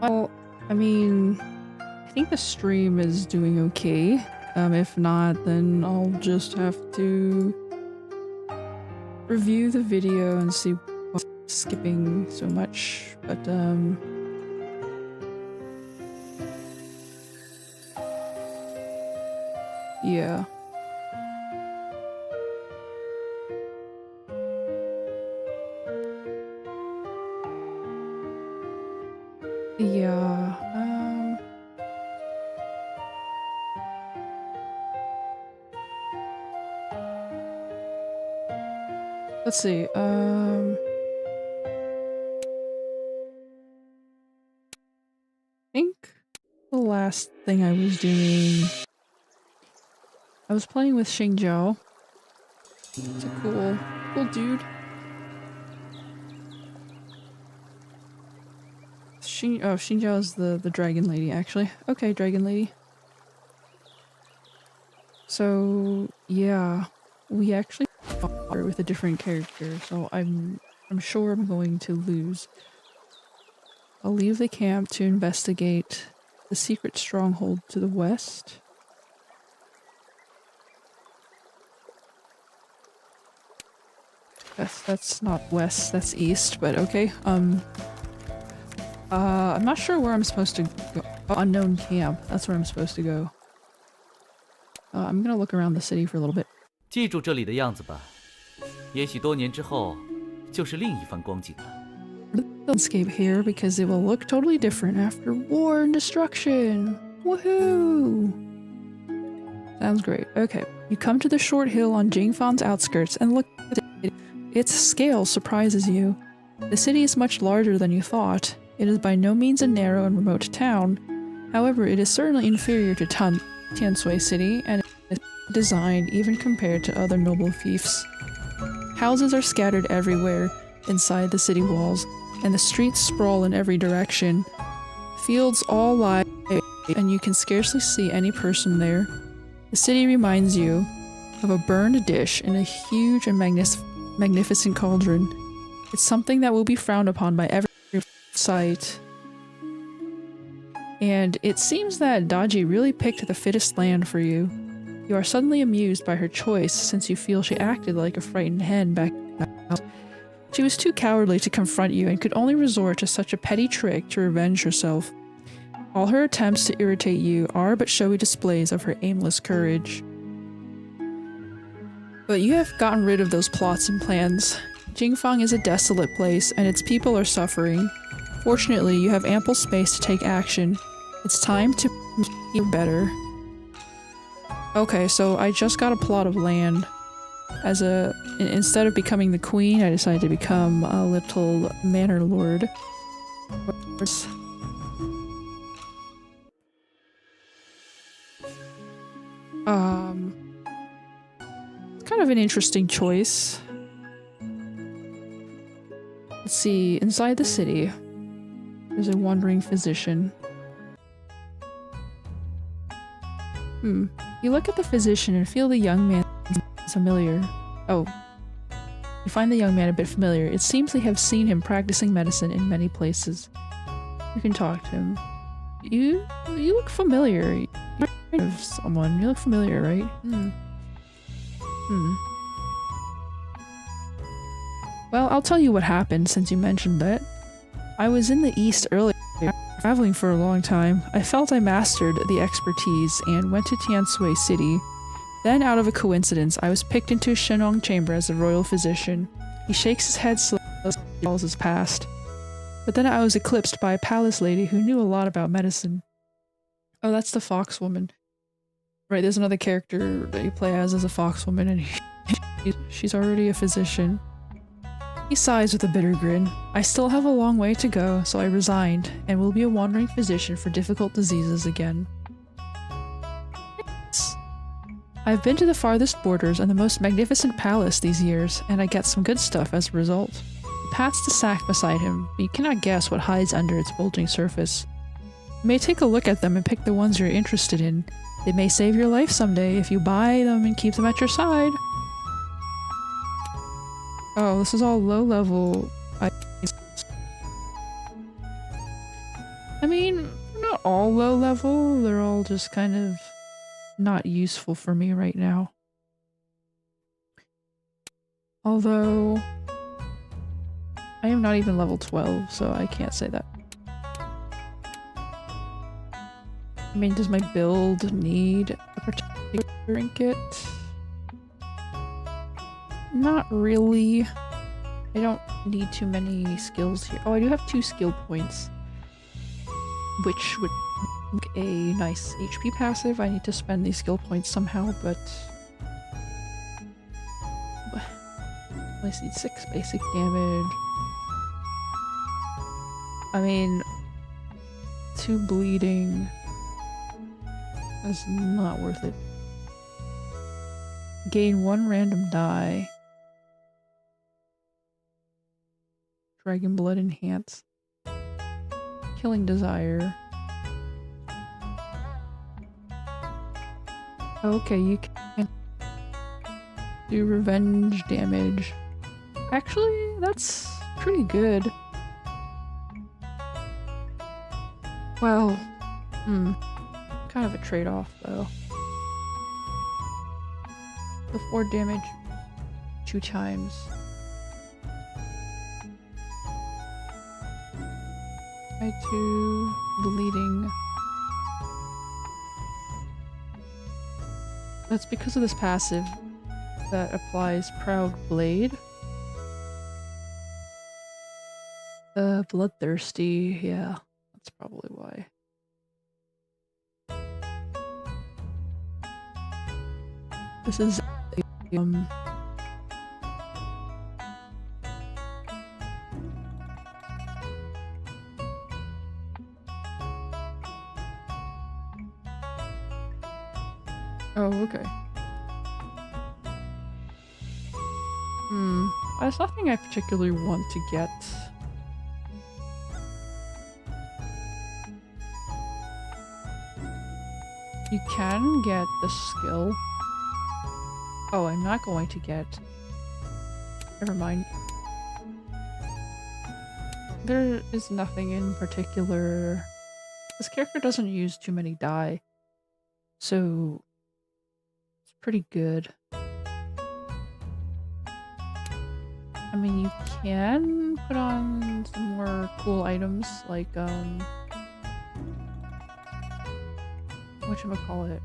Well, I mean, I think the stream is doing okay. If not, then I'll just have to review the video and see why I'm skipping so much. But, yeah. Yeah, let's see, I think the last thing I was doing, I was playing with Xingjiao. It's a cool dude. Xingjiao is the dragon lady, actually. Okay, dragon lady. So, yeah, we actually fought with a different character, so I'm sure I'm going to lose. I'll leave the camp to investigate the secret stronghold to the west. That's not west, that's east, but okay. I'm not sure where I'm supposed to go. Unknown camp, that's where I'm supposed to go. I'm gonna look around the city for a little bit. 记住这里的样子吧，也许多年之后，就是另一番光景了。 Landscape here because it will look totally different after war and destruction. Woohoo! Sounds great. Okay, you come to the short hill on Jingfan's outskirts and look at it. Its scale surprises you. The city is much larger than you thought. It is by no means a narrow and remote town. However, it is certainly inferior to Tianshui City and is designed even compared to other noble fiefs. Houses are scattered everywhere inside the city walls, and the streets sprawl in every direction. Fields all lie, and you can scarcely see any person there. The city reminds you of a burned dish in a huge and magnificent cauldron. It's something that will be frowned upon by every sight. And it seems that Daji really picked the fittest land for you. You are suddenly amused by her choice since you feel she acted like a frightened hen back in the house. She was too cowardly to confront you and could only resort to such a petty trick to revenge herself. All her attempts to irritate you are but showy displays of her aimless courage. But you have gotten rid of those plots and plans. Jingfang is a desolate place and its people are suffering. Fortunately, you have ample space to take action. It's time to make you better. Okay, so I just got a plot of land. Instead of becoming the queen, I decided to become a little manor lord. It's kind of an interesting choice. Let's see, inside the city, there's a wandering physician. You look at the physician and feel the young man familiar. Oh. You find the young man a bit familiar. It seems they have seen him practicing medicine in many places. You can talk to him. You look familiar. You're kind of someone. You look familiar, right? Well, I'll tell you what happened since you mentioned that. I was in the east earlier, traveling for a long time. I felt I mastered the expertise and went to Tianshui City. Then, out of a coincidence, I was picked into Shenong Chamber as a royal physician. He shakes his head slowly as he recalls his past. But then I was eclipsed by a palace lady who knew a lot about medicine. Oh, that's the fox woman. Right, there's another character that you play as a fox woman, and she's already a physician. He sighs with a bitter grin. I still have a long way to go, so I resigned, and will be a wandering physician for difficult diseases again. I've been to the farthest borders and the most magnificent palace these years, and I get some good stuff as a result. He pats the sack beside him, but you cannot guess what hides under its bulging surface. You may take a look at them and pick the ones you're interested in. They may save your life someday if you buy them and keep them at your side. Oh, this is all low level. I mean, they're not all low level, they're all just kind of not useful for me right now. Although, I am not even level 12, so I can't say that. I mean, does my build need a particular trinket? Not really. I don't need too many skills here. Oh, I do have 2 skill points, which would make a nice HP passive. I need to spend these skill points somehow, but I need 6 basic damage. I mean, 2 bleeding is not worth it. Gain 1 random die. Dragon blood enhance. Killing desire. Okay, you can do revenge damage. Actually, that's pretty good. Well, kind of a trade-off though. The 4 damage 2 times. I 2 bleeding. That's because of this passive that applies Proud Blade. Bloodthirsty, yeah, that's probably why. This is oh, okay. There's nothing I particularly want to get. You can get the skill. Oh, I'm not going to get... Never mind. There is nothing in particular... This character doesn't use too many die, so it's pretty good. I mean, you can put on some more cool items, like, whatchamacallit,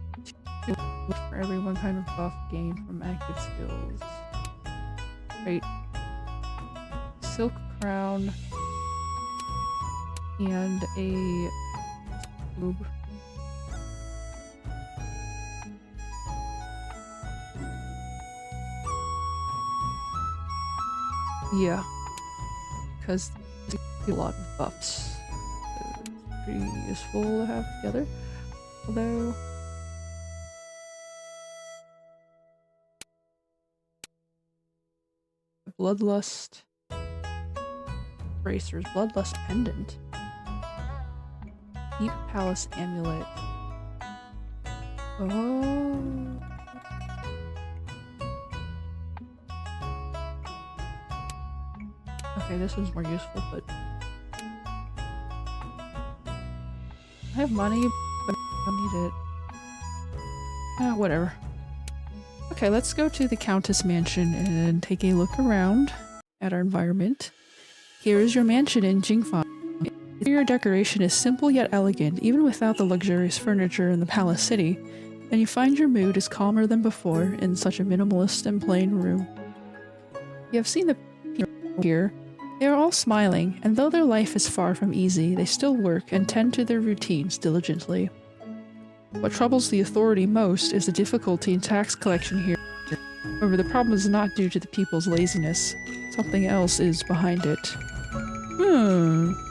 for everyone kind of buff gain from active skills. Right. Silk crown and a boob. Yeah, because a lot of buffs. So it's pretty useful to have together. Although Bloodlust bracers, Bloodlust pendant, Deep Palace amulet. Oh. Okay, this one's more useful, but I have money, but I don't need it. Whatever. Okay, let's go to the Countess Mansion and take a look around at our environment. Here is your mansion in Jingfan. Interior decoration is simple yet elegant, even without the luxurious furniture in the palace city, and you find your mood is calmer than before in such a minimalist and plain room. You have seen the people here. They are all smiling, and though their life is far from easy, they still work and tend to their routines diligently. What troubles the authority most is the difficulty in tax collection here. However, the problem is not due to the people's laziness. Something else is behind it.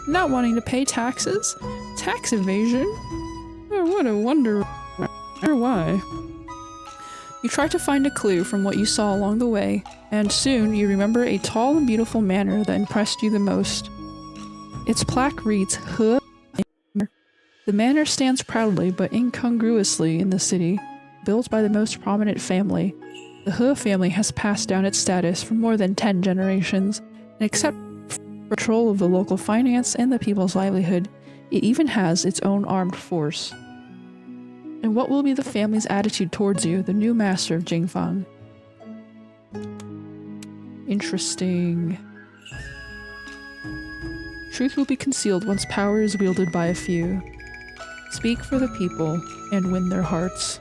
Not wanting to pay taxes? Tax evasion? Oh, what a wonder. Why? You try to find a clue from what you saw along the way, and soon you remember a tall and beautiful manor that impressed you the most. Its plaque reads, Huh? The manor stands proudly but incongruously in the city, built by the most prominent family. The He family has passed down its status for more than 10 generations, and except for control of the local finance and the people's livelihood, It even has its own armed force. And what will be the family's attitude towards you, the new master of Jingfang? Interesting. Truth will be concealed once power is wielded by a few. Speak for the people and win their hearts.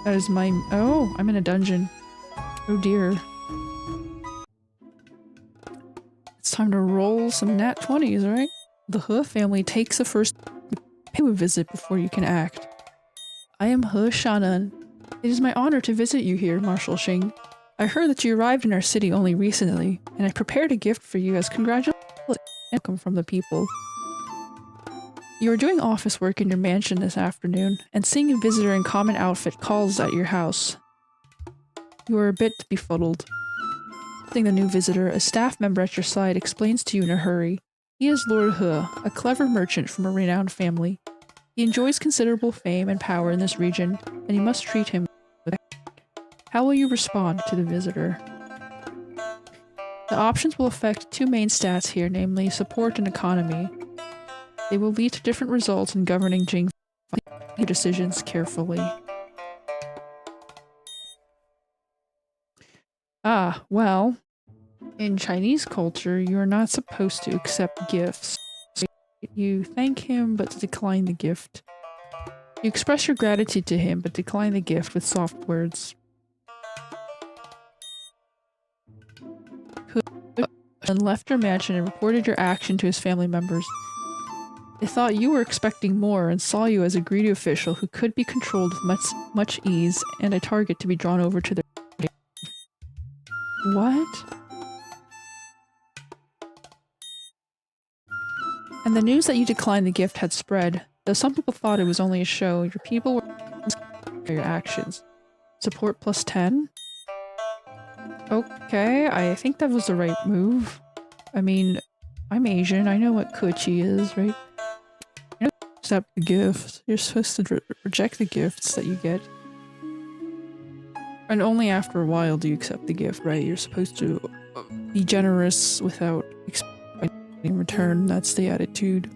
That is my— oh, I'm in a dungeon. Oh dear. It's time to roll some nat 20s, right? The He family takes the first pay a visit before you can act. I am He Shannon. It is my honor to visit you here, Marshal Xing. I heard that you arrived in our city only recently, and I prepared a gift for you as congratulations and welcome from the people. You are doing office work in your mansion this afternoon, and seeing a visitor in common outfit calls at your house. You are a bit befuddled. Seeing the new visitor, a staff member at your side explains to you in a hurry. He is Lord He, a clever merchant from a renowned family. He enjoys considerable fame and power in this region, and you must treat him with respect. How will you respond to the visitor? The options will affect two main stats here, namely support and economy. They will lead to different results in governing Jing. Make your decisions carefully. Ah, well, in Chinese culture, you are not supposed to accept gifts. You thank him, but decline the gift. You express your gratitude to him, but decline the gift with soft words. And left your mansion and reported your action to his family members. They thought you were expecting more and saw you as a greedy official who could be controlled with much ease and a target to be drawn over to their— what? And the news that you declined the gift had spread. Though some people thought it was only a show, your people were for your actions. Support plus 10? Okay, I think that was the right move. I mean, I'm Asian, I know what kuchi is, right? You don't accept the gifts. You're supposed to reject the gifts that you get. And only after a while do you accept the gift, right? You're supposed to be generous without expecting in return. That's the attitude.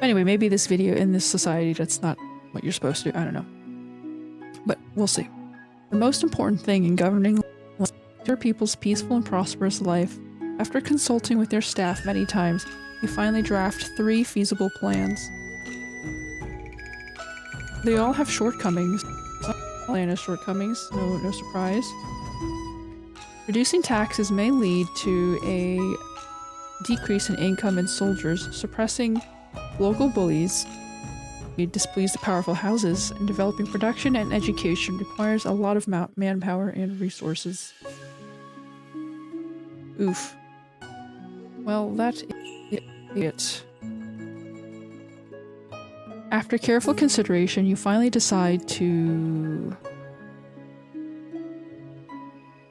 Anyway, maybe this video in this society, that's not what you're supposed to do. I don't know. But we'll see. The most important thing in governing your people's peaceful and prosperous life, after consulting with your staff many times, you finally draft 3 feasible plans. They all have shortcomings. Plan has shortcomings, no surprise. Reducing taxes may lead to a decrease in income in soldiers, suppressing local bullies, displease the powerful houses, and developing production and education requires a lot of manpower and resources. Oof. Well, that is it. After careful consideration, you finally decide to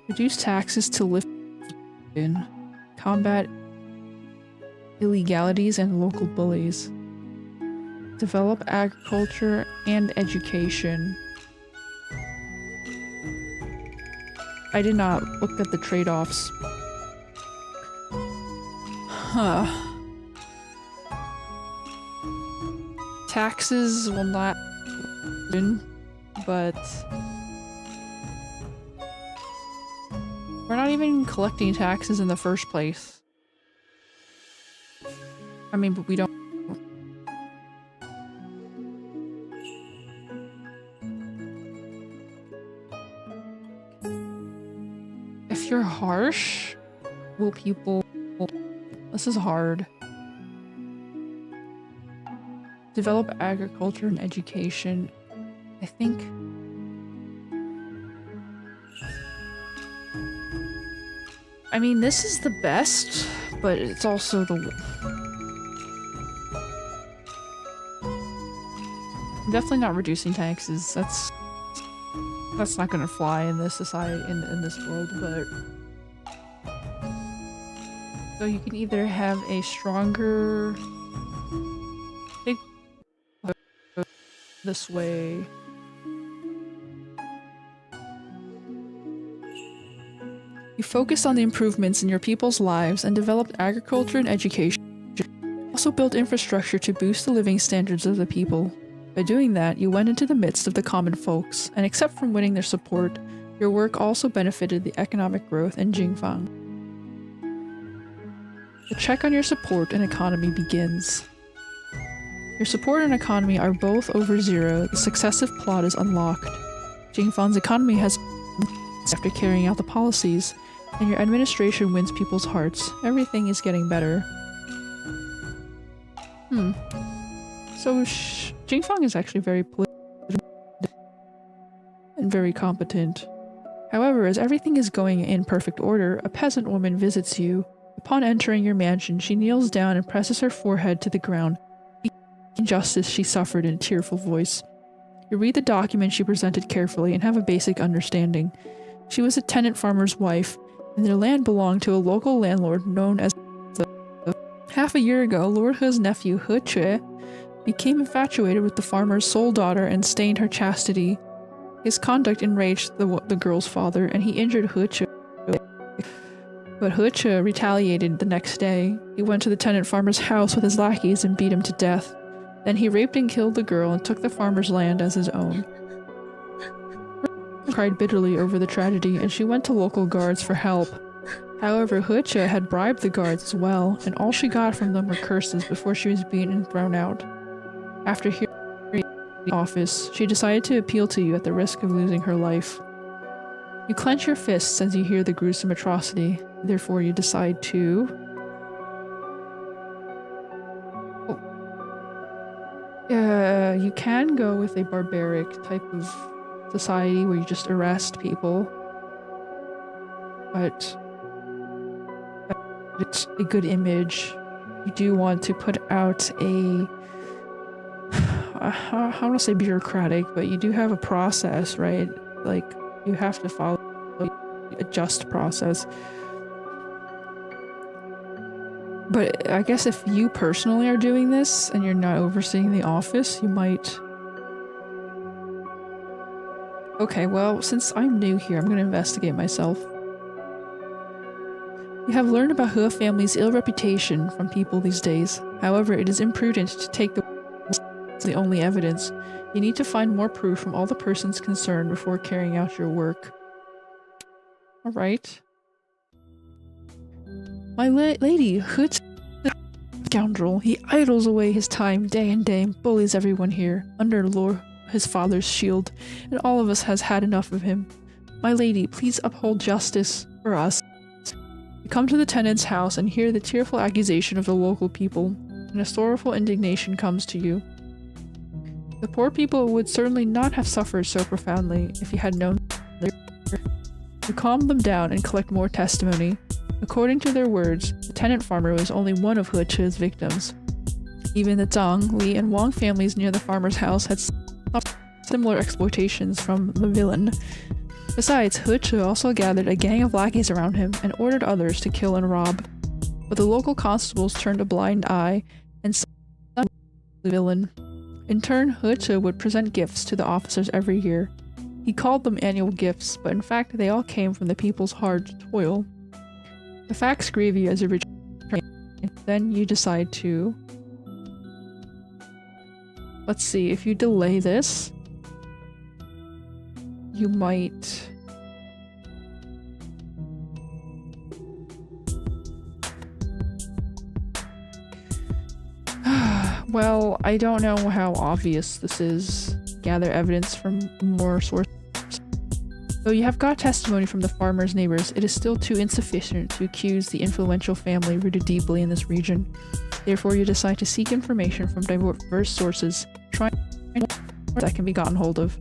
reduce taxes to lift in combat illegalities and local bullies. Develop agriculture and education. I did not look at the trade-offs. Huh. Taxes will not win, but we're not even collecting taxes in the first place. I mean, but we don't. If you're harsh, will people— this is hard. Develop agriculture and education. I think I mean, this is the best, but it's also the— I'm definitely not reducing taxes. That's not gonna fly in this society, in this world, but so you can either have a stronger big this way. You focus on the improvements in your people's lives and developed agriculture and education. also built infrastructure to boost the living standards of the people. By doing that, you went into the midst of the common folks, and except from winning their support, your work also benefited the economic growth in Jingfang. The check on your support and economy begins. Your support and economy are both over 0. The successive plot is unlocked. Jingfang's economy has after carrying out the policies, and your administration wins people's hearts. Everything is getting better. So Jingfang is actually very political and very competent. However, as everything is going in perfect order, a peasant woman visits you. Upon entering your mansion, she kneels down and presses her forehead to the ground. The injustice she suffered in a tearful voice. You read the document she presented carefully and have a basic understanding. She was a tenant farmer's wife, and their land belonged to a local landlord known as Half a year ago, Lord He's nephew He Chue became infatuated with the farmer's sole daughter and stained her chastity. His conduct enraged the girl's father, and he injured He Chue. But He Chue retaliated the next day. He went to the tenant farmer's house with his lackeys and beat him to death. Then he raped and killed the girl and took the farmer's land as his own. She cried bitterly over the tragedy, and she went to local guards for help. However, He Chue had bribed the guards as well, and all she got from them were curses before she was beaten and thrown out. After hearing the office, she decided to appeal to you at the risk of losing her life. You clench your fists as you hear the gruesome atrocity, therefore you decide to... you can go with a barbaric type of society where you just arrest people, but it's a good image. You do want to put out a... I don't want to say bureaucratic, but you do have a process, right? Like, you have to follow a just process. But I guess if you personally are doing this and you're not overseeing the office, you might... Okay, well, since I'm new here, I'm going to investigate myself. You have learned about He family's ill reputation from people these days. However, it is imprudent to take the only evidence. You need to find more proof from all the persons concerned before carrying out your work. Alright. My lady, He's a scoundrel. He idles away his time day and day and bullies everyone here, under his father's shield, and all of us has had enough of him. My lady, please uphold justice for us. You come to the tenant's house and hear the tearful accusation of the local people, and a sorrowful indignation comes to you. The poor people would certainly not have suffered so profoundly if you had known. You calm them down and collect more testimony. According to their words, the tenant farmer was only one of He Chue's victims. Even the Zhang, Li, and Wang families near the farmer's house had suffered similar exploitations from the villain. Besides, He Chue also gathered a gang of lackeys around him and ordered others to kill and rob. But the local constables turned a blind eye and the villain. In turn, He Chue would present gifts to the officers every year. He called them annual gifts, but in fact they all came from the people's hard toil. The facts grieve you as you return. Then you decide to... Let's see, if you delay this, you might... Well, I don't know how obvious this is. Gather evidence from more sources. Though you have got testimony from the farmer's neighbors, it is still too insufficient to accuse the influential family rooted deeply in this region. Therefore, you decide to seek information from diverse sources, trying that can be gotten hold of.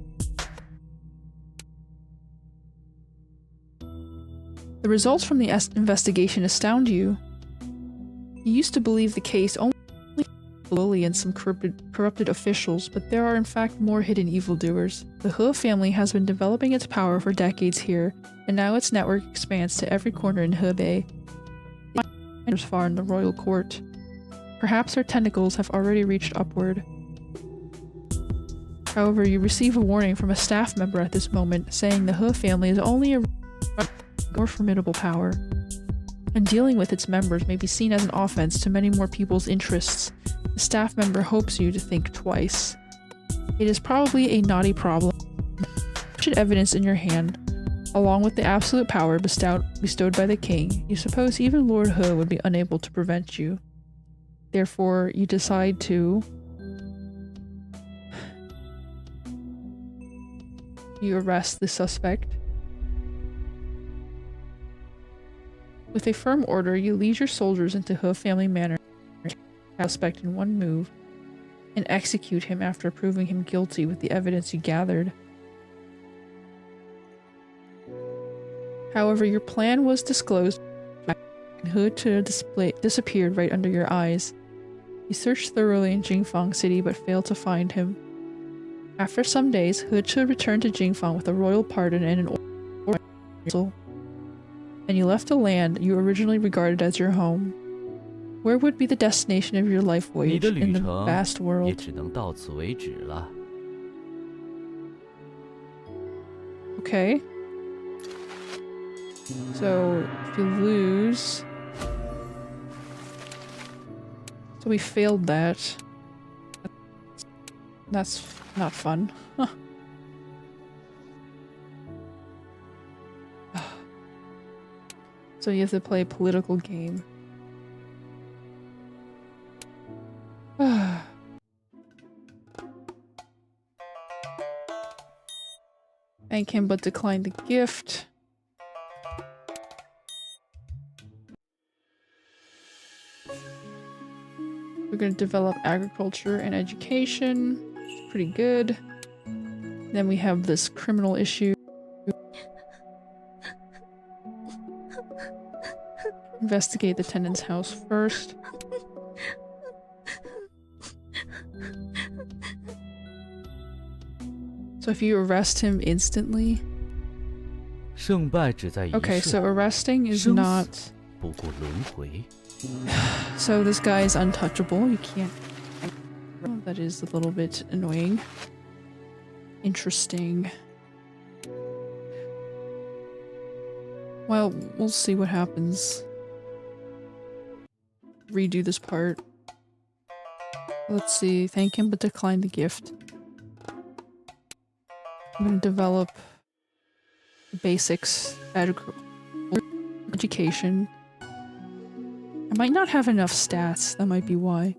The results from the investigation astound you. You used to believe the case only Lily and some corrupted officials, but there are in fact more hidden evildoers. The He family has been developing its power for decades here, and now its network expands to every corner in Hebei, as far in the royal court. Perhaps their tentacles have already reached upward. However, you receive a warning from a staff member at this moment, saying the He family is only a more formidable power. and dealing with its members may be seen as an offense to many more people's interests. The staff member hopes you to think twice. It is probably a naughty problem. Evidence in your hand, along with the absolute power bestowed by the king, you suppose even Lord He would be unable to prevent you. Therefore, you decide to... You arrest the suspect. With a firm order, you lead your soldiers into He family manor, suspect in one move, and execute him after proving him guilty with the evidence you gathered. However, your plan was disclosed and He disappeared right under your eyes. You searched thoroughly in Jingfang City but failed to find him. After some days, He returned to Jingfang with a royal pardon and an order, and you left a land you originally regarded as your home. Where would be the destination of your life voyage in the vast world? 也只能到此为止了。 Okay. So, if you lose... So we failed that. That's not fun. Huh. So you have to play a political game. Thank him but decline the gift. We're going to develop agriculture and education. It's pretty good. Then we have this criminal issue. Investigate the tenant's house first. So if you arrest him instantly... Okay, so arresting is not... So this guy is untouchable. You can't... That is a little bit annoying. Interesting. Well, we'll see what happens. Redo this part. Let's see. Thank him but decline the gift. I'm gonna develop the basics, education. I might not have enough stats, that might be why.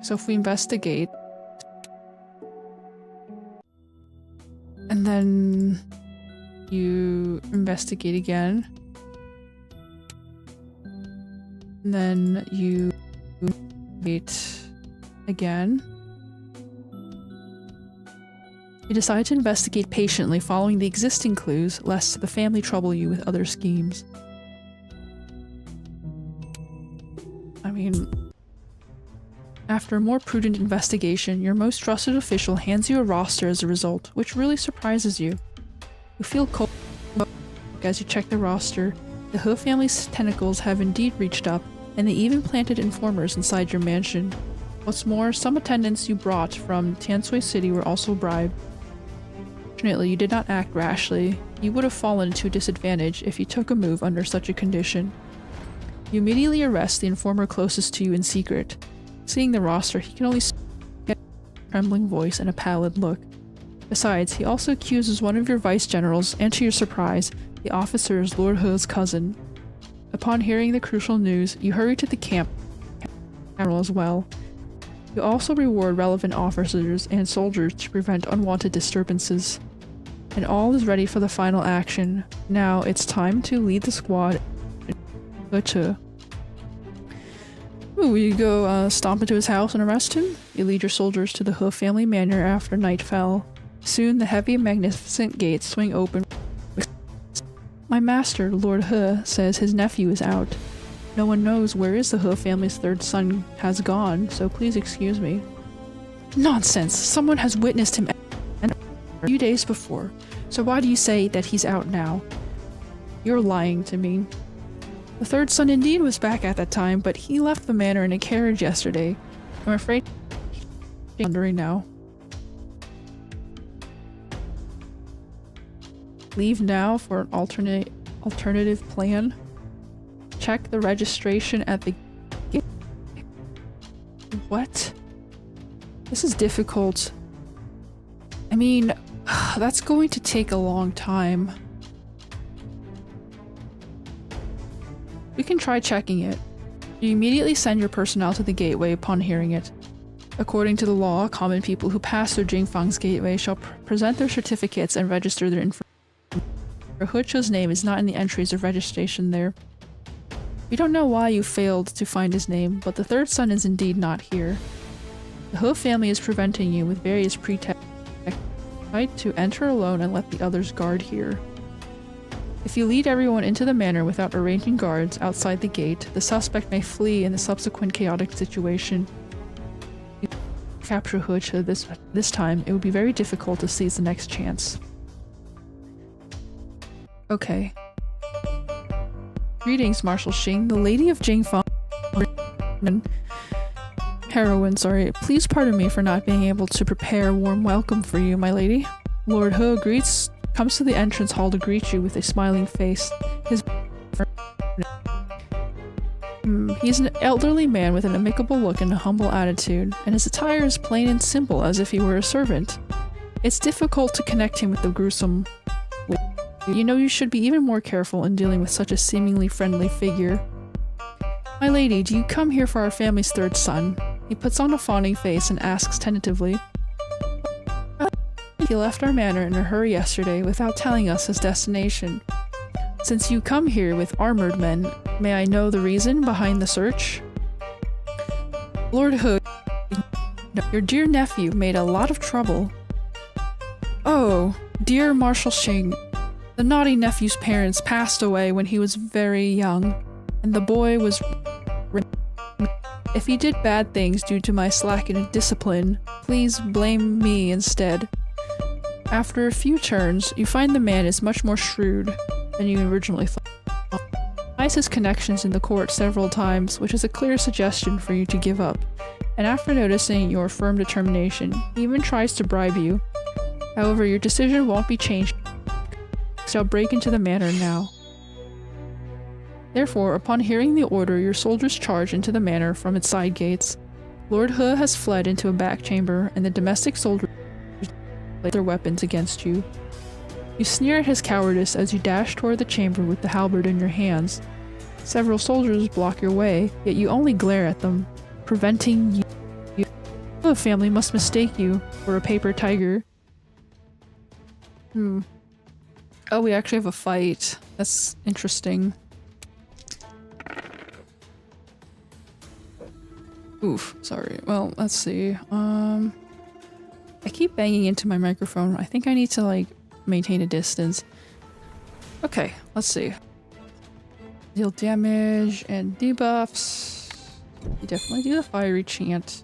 So if we investigate, and then you investigate again, and then you investigate again, you decide to investigate patiently, following the existing clues, lest the family trouble you with other schemes. I mean... After a more prudent investigation, your most trusted official hands you a roster as a result, which really surprises you. You feel cold as you check the roster. The He family's tentacles have indeed reached up, and they even planted informers inside your mansion. What's more, some attendants you brought from Tianshui City were also bribed. Fortunately, you did not act rashly. You would have fallen into a disadvantage if you took a move under such a condition. You immediately arrest the informer closest to you in secret. Seeing the roster, he can only speak with a trembling voice and a pallid look. Besides, he also accuses one of your vice generals, and to your surprise, the officer is Lord He's cousin. Upon hearing the crucial news, you hurry to the camp general as well. You also reward relevant officers and soldiers to prevent unwanted disturbances. And all is ready for the final action. Now it's time to lead the squad. Ooh, you go stomp into his house and arrest him? You lead your soldiers to the He family manor after night fell. Soon the heavy and magnificent gates swing open. My master, Lord He, says his nephew is out. No one knows where is the He family's third son has gone, so please excuse me. Nonsense! Someone has witnessed him a few days before, so why do you say that he's out now? You're lying to me. The third son indeed was back at that time, but he left the manor in a carriage yesterday. I'm afraid he's wandering now. Leave now for an alternative plan. Check the registration at the gate. What? This is difficult. I mean, that's going to take a long time. We can try checking it. You immediately send your personnel to the gateway upon hearing it. According to the law, common people who pass through Jingfang's gateway shall present their certificates and register their information. Hechu's name is not in the entries of registration there. We don't know why you failed to find his name, but the third son is indeed not here. The He family is preventing you with various pretexts. Try to enter alone and let the others guard here. If you lead everyone into the manor without arranging guards outside the gate, the suspect may flee in the subsequent chaotic situation. If you capture Hechu this time, it would be very difficult to seize the next chance. Okay. Greetings, Marshal Xing, the Lady of Jingfang. Heroine, sorry. Please pardon me for not being able to prepare a warm welcome for you, my lady. Lord He comes to the entrance hall to greet you with a smiling face. He's an elderly man with an amicable look and a humble attitude, and his attire is plain and simple as if he were a servant. It's difficult to connect him with the gruesome. You know you should be even more careful in dealing with such a seemingly friendly figure. My lady, do you come here for our family's third son? He puts on a fawning face and asks tentatively. He left our manor in a hurry yesterday without telling us his destination. Since you come here with armored men, may I know the reason behind the search? Lord He, your dear nephew made a lot of trouble. Oh, dear Marshal Xing, the naughty nephew's parents passed away when he was very young, and the boy was... If he did bad things due to my slack in discipline, please blame me instead. After a few turns, you find the man is much more shrewd than you originally thought. He denies his connections in the court several times, which is a clear suggestion for you to give up. And after noticing your firm determination, he even tries to bribe you. However, your decision won't be changed. You shall break into the manor now. Therefore, upon hearing the order, your soldiers charge into the manor from its side gates. Lord He has fled into a back chamber, and the domestic soldiers their weapons against you. You sneer at his cowardice as you dash toward the chamber with the halberd in your hands. Several soldiers block your way, yet you only glare at them, preventing you. The family must mistake you for a paper tiger. Oh, we actually have a fight. That's interesting. Oof, sorry. Well, let's see. I keep banging into my microphone. I think I need to, like, maintain a distance. Okay, let's see. Deal damage and debuffs. You definitely do the fiery chant.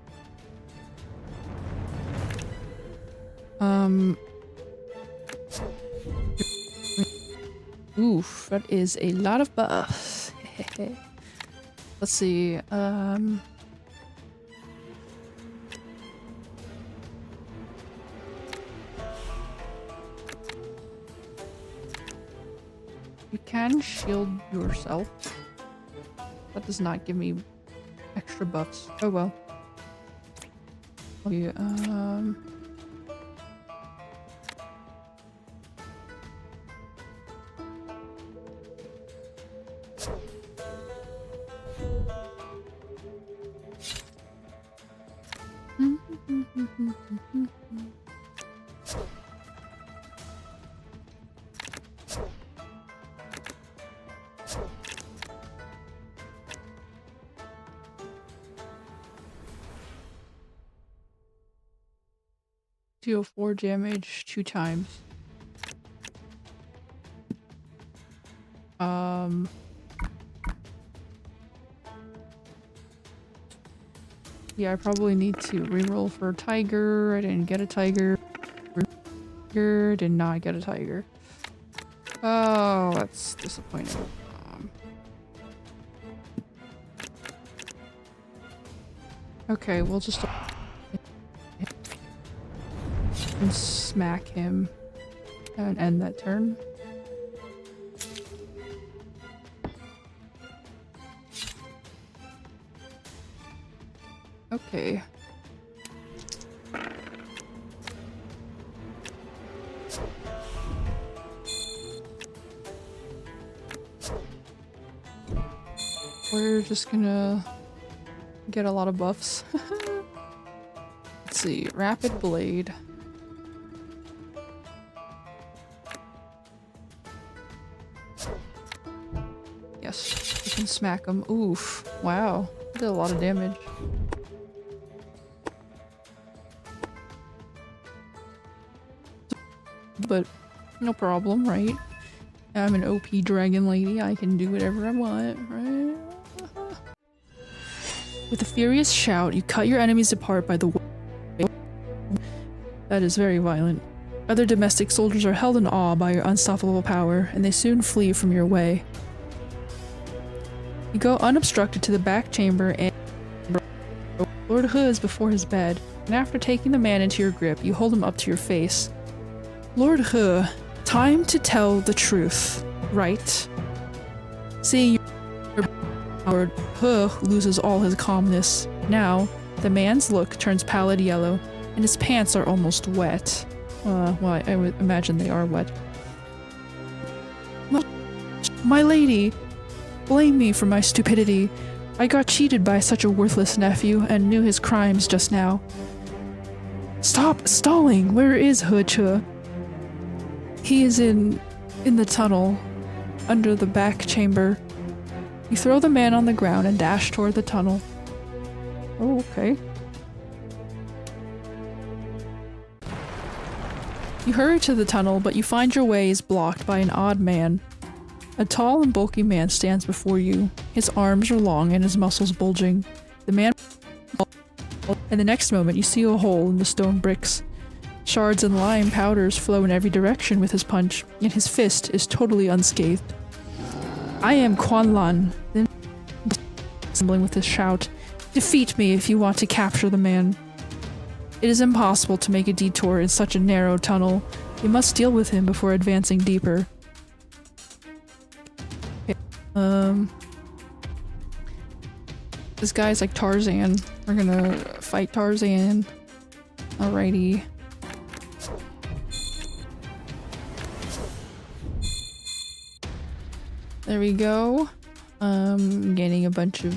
Oof, that is a lot of buffs. Let's see, you can shield yourself. That does not give me extra buffs. Oh well. Okay, deal 4 damage 2 times. Yeah, I probably need to reroll for a tiger. I didn't get a tiger. Did not get a tiger. Oh, that's disappointing. Okay, we'll just and smack him and end that turn. Okay. We're just gonna get a lot of buffs. Let's see, Rapid Blade. Yes, we can smack him. Oof, wow, did a lot of damage. But no problem, right? I'm an OP dragon lady, I can do whatever I want, right? With a furious shout, you cut your enemies apart by the way. That is very violent. Other domestic soldiers are held in awe by your unstoppable power, and they soon flee from your way. You go unobstructed to the back chamber and Lord Hu is before his bed, and after taking the man into your grip, you hold him up to your face. Lord Hu, time to tell the truth, right? Seeing your Lord Hu loses all his calmness. Now, the man's look turns pallid yellow, and his pants are almost wet. Well, I would imagine they are wet. My lady, blame me for my stupidity. I got cheated by such a worthless nephew and knew his crimes just now. Stop stalling! Where is Hu Che? He is in the tunnel, under the back chamber. You throw the man on the ground and dash toward the tunnel. Oh, okay. You hurry to the tunnel, but you find your way is blocked by an odd man. A tall and bulky man stands before you. His arms are long and his muscles bulging. The man and the next moment you see a hole in the stone bricks. Shards and lime powders flow in every direction with his punch, and his fist is totally unscathed. I am Quan Lan, then assembling with his shout. Defeat me if you want to capture the man. It is impossible to make a detour in such a narrow tunnel. You must deal with him before advancing deeper. Okay. This guy's like Tarzan. We're gonna fight Tarzan. Alrighty. There we go. Gaining a bunch of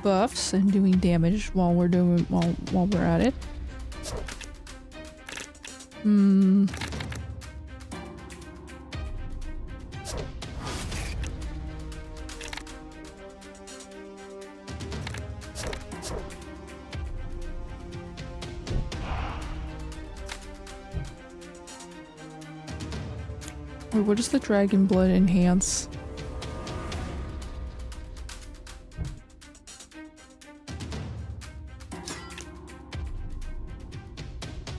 buffs and doing damage while we're at it. Wait, what does the dragon blood enhance?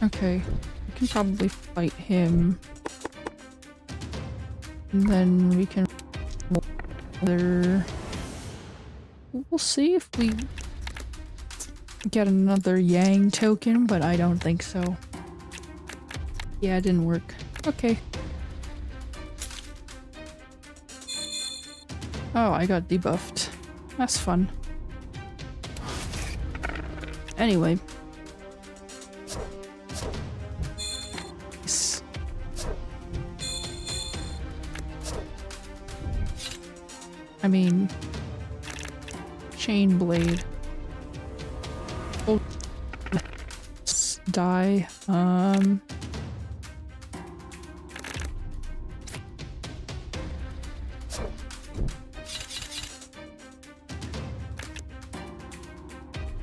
Okay, we can probably fight him. And then we can... We'll see if we get another Yang token, but I don't think so. Yeah, it didn't work. Okay. Oh, I got debuffed. That's fun. Anyway. I mean, chain blade. Oh, die.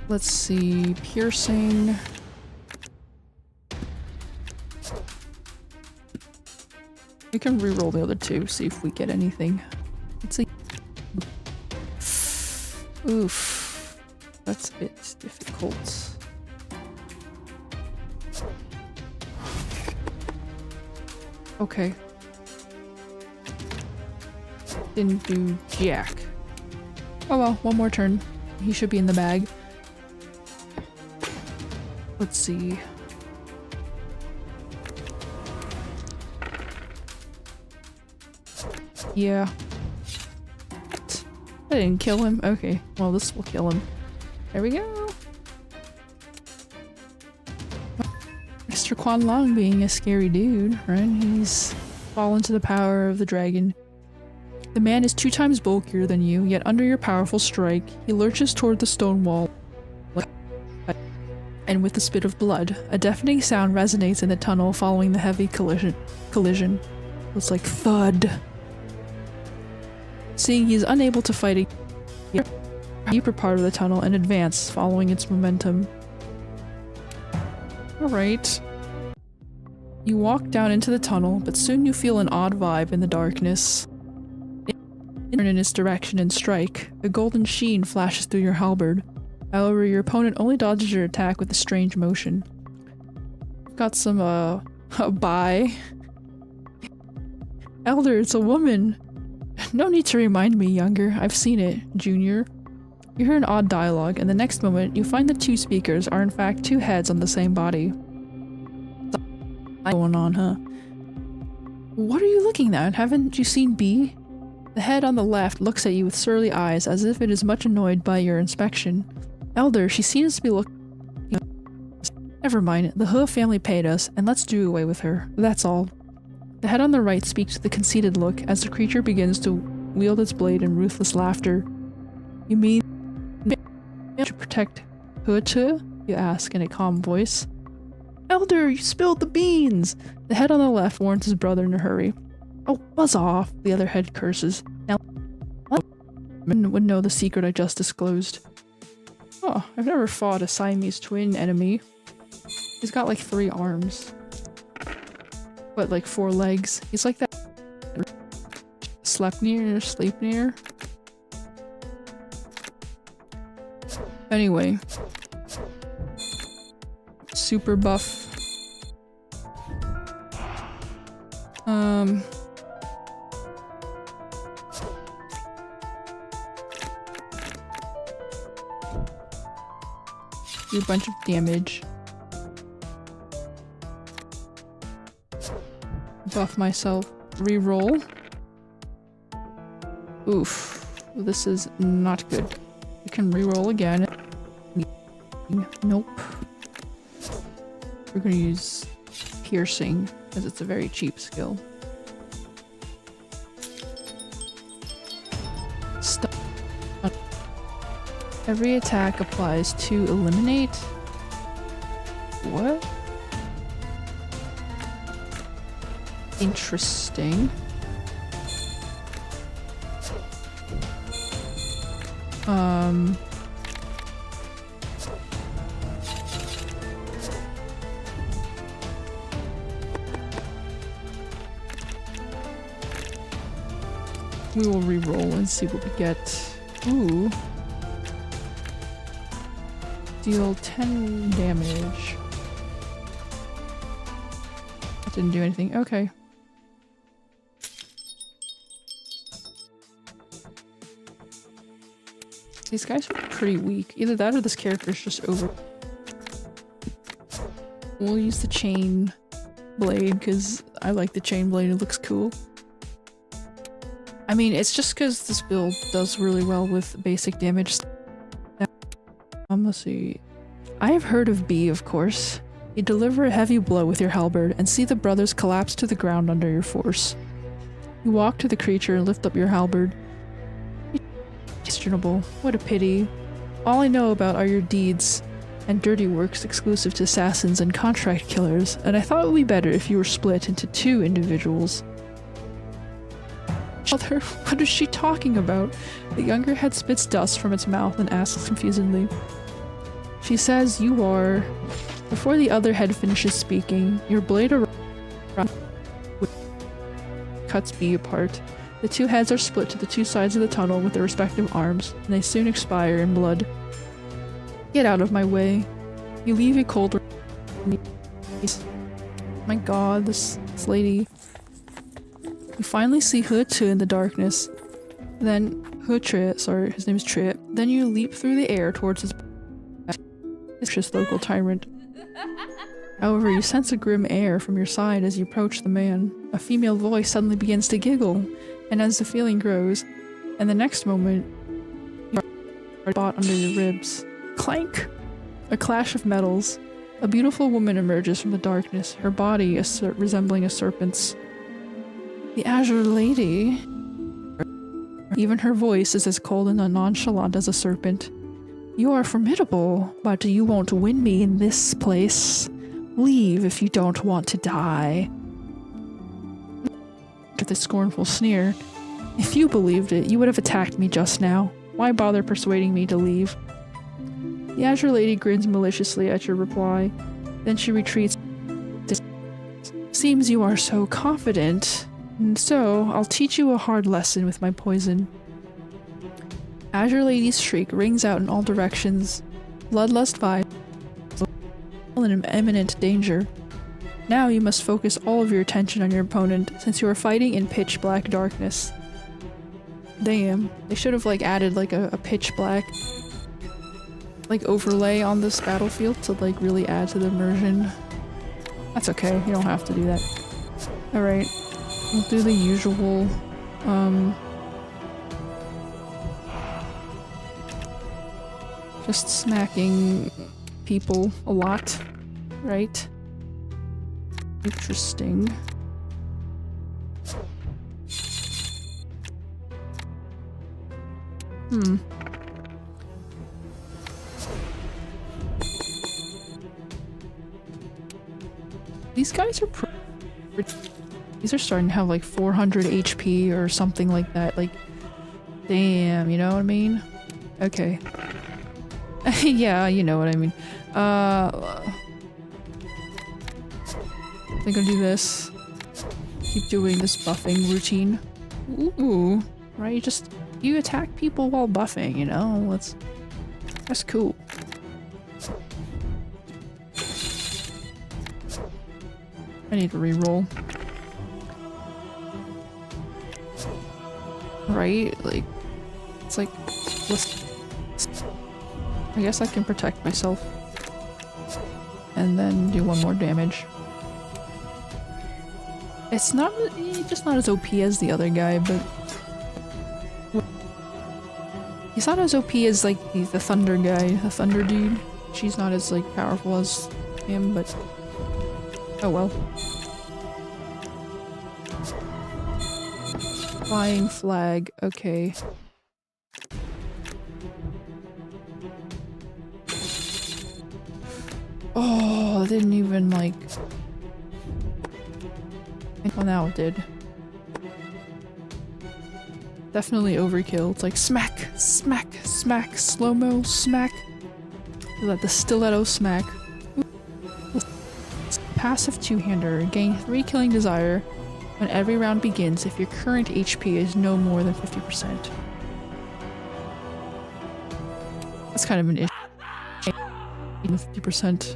Let's see, piercing. We can reroll the other two, see if we get anything. Let's see. Oof, that's a bit difficult. Okay. Didn't do jack. Oh well, one more turn. He should be in the bag. Let's see. Yeah. I didn't kill him. Okay, well this will kill him. There we go. Mr. Quan Long being a scary dude, right? He's fallen to the power of the dragon. The man is 2 times bulkier than you, yet under your powerful strike, he lurches toward the stone wall. And with a spit of blood, a deafening sound resonates in the tunnel following the heavy collision. It's like thud. Seeing he is unable to fight a deeper part of the tunnel and advance following its momentum. Alright. You walk down into the tunnel, but soon you feel an odd vibe in the darkness. In its direction and strike, a golden sheen flashes through your halberd. However, your opponent only dodges your attack with a strange motion. Got some, bye. Elder, it's a woman! No need to remind me, younger. I've seen it, junior. You hear an odd dialogue, and the next moment, you find the 2 speakers are in fact 2 heads on the same body. What's going on, huh? What are you looking at? Haven't you seen B? The head on the left looks at you with surly eyes, as if it is much annoyed by your inspection. Elder, she seems to be looking. Never mind, the He family paid us, and let's do away with her. That's all. The head on the right speaks with a conceited look as the creature begins to wield its blade in ruthless laughter. You mean to protect He? You ask in a calm voice. Elder, you spilled the beans! The head on the left warns his brother in a hurry. Oh, buzz off, the other head curses. Now, would know the secret I just disclosed. Oh, I've never fought a Siamese twin enemy. He's got like 3 arms. But like 4 legs. He's like that. Sleep near. Anyway. Super buff. Do a bunch of damage. Buff myself. Reroll. Oof. This is not good. You can reroll again. Nope. We're gonna use piercing because it's a very cheap skill. Stun. Every attack applies to eliminate. What? Interesting. We will re-roll and see what we get. Ooh. Deal 10 damage. That didn't do anything. Okay. These guys are pretty weak. Either that or this character is just over. We'll use the chain blade because I like the chain blade. It looks cool. I mean, it's just because this build does really well with basic damage. Let's see. I have heard of B, of course. You deliver a heavy blow with your halberd and see the brothers collapse to the ground under your force. You walk to the creature and lift up your halberd. Questionable. What a pity. All I know about are your deeds and dirty works exclusive to assassins and contract killers, and I thought it would be better if you were split into 2 individuals. Mother, what is she talking about? The younger head spits dust from its mouth and asks confusedly. She says you are... Before the other head finishes speaking, your blade around cuts B apart. The 2 heads are split to the 2 sides of the tunnel with their respective arms, and they soon expire in blood. Get out of my way. You leave a cold... My god, this lady... You finally see He in the darkness. Then sorry, his name is Tri. Then you leap through the air towards his vicious local tyrant. However, you sense a grim air from your side as you approach the man. A female voice suddenly begins to giggle, and as the feeling grows, and the next moment, you are caught under your ribs. Clank! A clash of metals. A beautiful woman emerges from the darkness, her body resembling a serpent's. The Azure Lady. Even her voice is as cold and nonchalant as a serpent. You are formidable, but you won't win me in this place. Leave if you don't want to die. With a scornful sneer. If you believed it, you would have attacked me just now. Why bother persuading me to leave? The Azure Lady grins maliciously at your reply. Then she retreats. Seems you are so confident. And so, I'll teach you a hard lesson with my poison. Azure Lady's shriek rings out in all directions. Bloodlust vibes in imminent danger. Now you must focus all of your attention on your opponent, since you are fighting in pitch black darkness. Damn. They should have added a pitch black overlay on this battlefield to really add to the immersion. That's okay, you don't have to do that. Alright. We'll do the usual, just smacking people a lot, right? Interesting. These guys are these are starting to have 400 HP or something like that. Damn, you know what I mean? Okay. Yeah, you know what I mean. I'm gonna do this. Keep doing this buffing routine. Ooh, right? You attack people while buffing, you know? That's cool. I need to reroll. Right? I guess I can protect myself. And then do one more damage. It's just not as OP as the other guy, but... He's not as OP as, the Thunder guy, the Thunder dude. She's not as, powerful as him, but... Oh well. Flying flag, okay. Oh, it didn't even well, now it did. Definitely overkill. It's smack, smack, smack, slow-mo, smack. Let the stiletto smack. Passive two-hander. Gain 3 killing desire when every round begins if your current HP is no more than 50%. That's kind of an issue. 50%.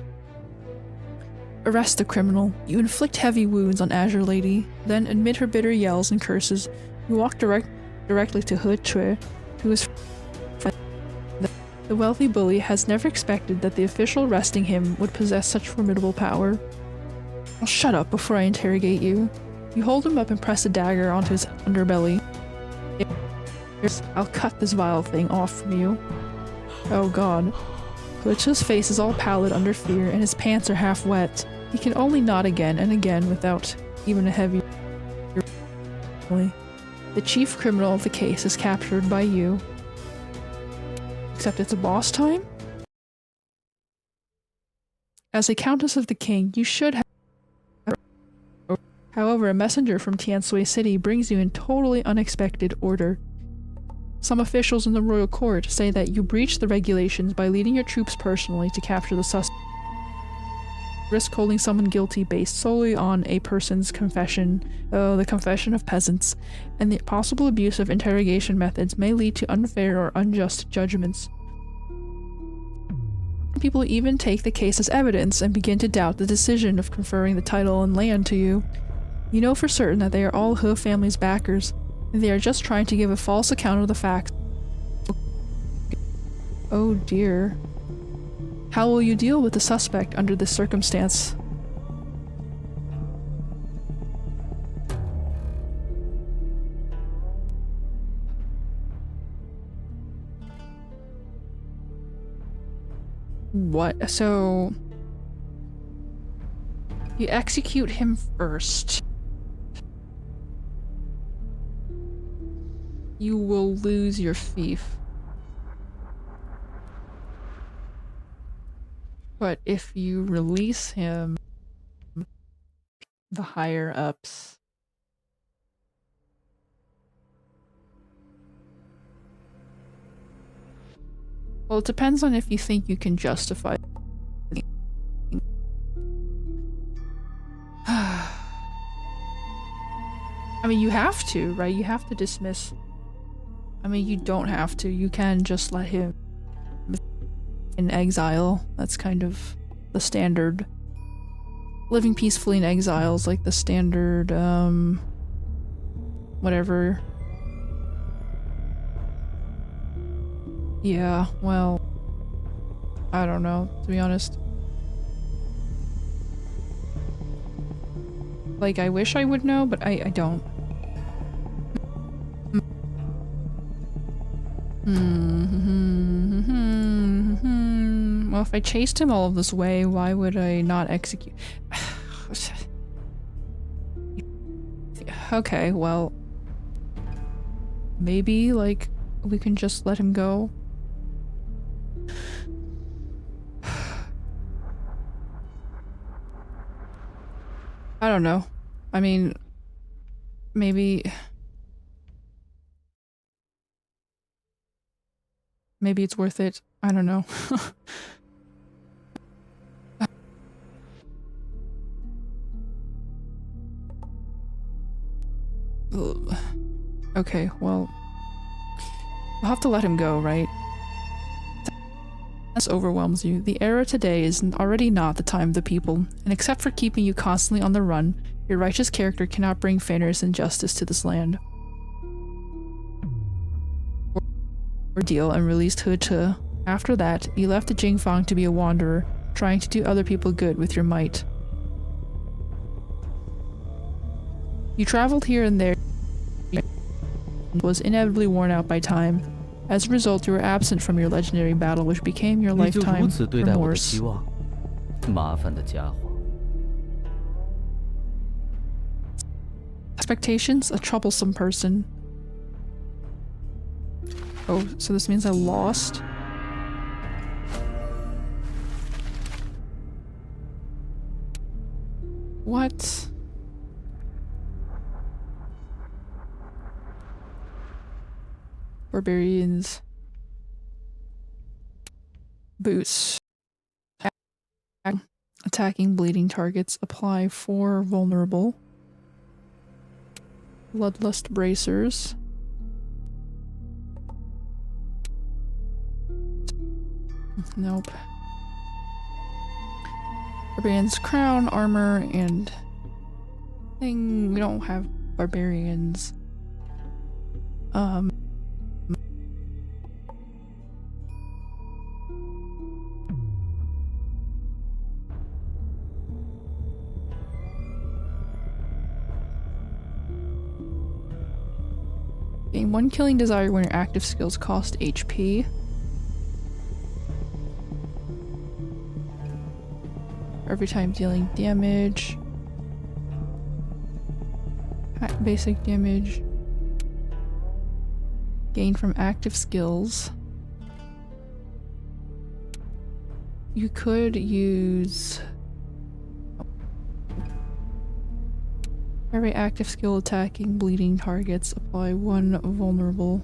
Arrest the criminal. You inflict heavy wounds on Azure Lady, then amid her bitter yells and curses, you walk directly to He Chue, who is the wealthy bully has never expected that the official arresting him would possess such formidable power. Well, shut up before I interrogate you. You hold him up and press a dagger onto his underbelly. I'll cut this vile thing off from you. Oh god. Glitch's face is all pallid under fear, and his pants are half wet. He can only nod again and again without even a heavy... The chief criminal of the case is captured by you. Except it's a boss time? As a Countess of the King, you should have... However, a messenger from Tiansui City brings you in totally unexpected order. Some officials in the royal court say that you breached the regulations by leading your troops personally to capture the suspect. Risk holding someone guilty based solely on a person's confession, the confession of peasants, and the possible abuse of interrogation methods may lead to unfair or unjust judgments. People even take the case as evidence and begin to doubt the decision of conferring the title and land to you. You know for certain that they are all He family's backers, and they are just trying to give a false account of the facts. Oh dear. How will you deal with the suspect under this circumstance? What? So... you execute him first. You will lose your fief. But if you release him, the higher ups... well, it depends on if you think you can justify. I mean, you have to, right? You have to dismiss. I mean, you don't have to. You can just let him in exile. That's kind of the standard. Living peacefully in exile is like the standard, whatever. Yeah, well, I don't know, to be honest. Like, I wish I would know, but I don't. Well, if I chased him all of this way, why would I not execute? Okay, well... maybe, like, we can just let him go? I don't know. I mean, maybe... maybe it's worth it. I don't know. Okay, well... we'll have to let him go, right? This overwhelms you. The era today is already not the time of the people, and except for keeping you constantly on the run, your righteous character cannot bring fairness and justice to this land. Ordeal and released He. After that, you left the Jingfang to be a wanderer, trying to do other people good with your might. You traveled here and there, and was inevitably worn out by time. As a result, you were absent from your legendary battle, which became your lifetime remorse. Expectations? A troublesome person. Oh, so this means I lost? What? Barbarians. Boots. Attacking bleeding targets. Apply 4 vulnerable. Bloodlust bracers. Nope. Barbarians crown, armor, and thing. We don't have barbarians. Gain 1 killing desire when your active skills cost HP. Every time dealing damage. Basic damage. Gain from active skills. You could use... every active skill attacking bleeding targets. Apply 1 vulnerable.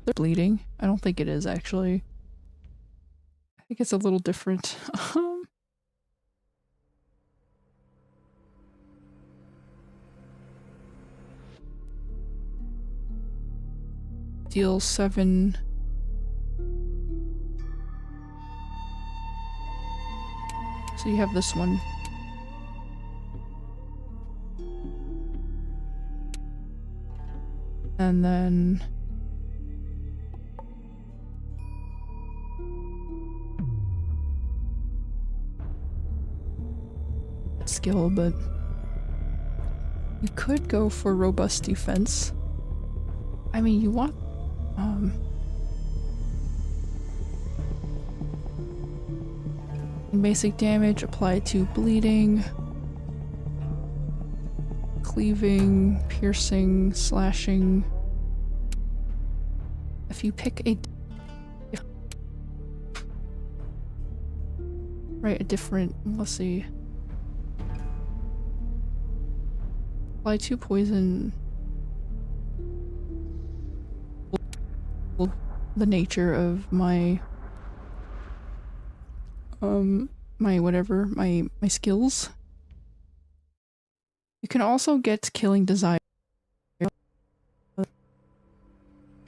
They're bleeding. I don't think it is, actually. I think it's a little different. Deal 7. So you have this one. And then skill, but you could go for robust defense. I mean, you want basic damage applied to bleeding, cleaving, piercing, slashing. If you pick a different, let's see. Apply 2 poison. The nature of my my skills. You can also get killing desire. You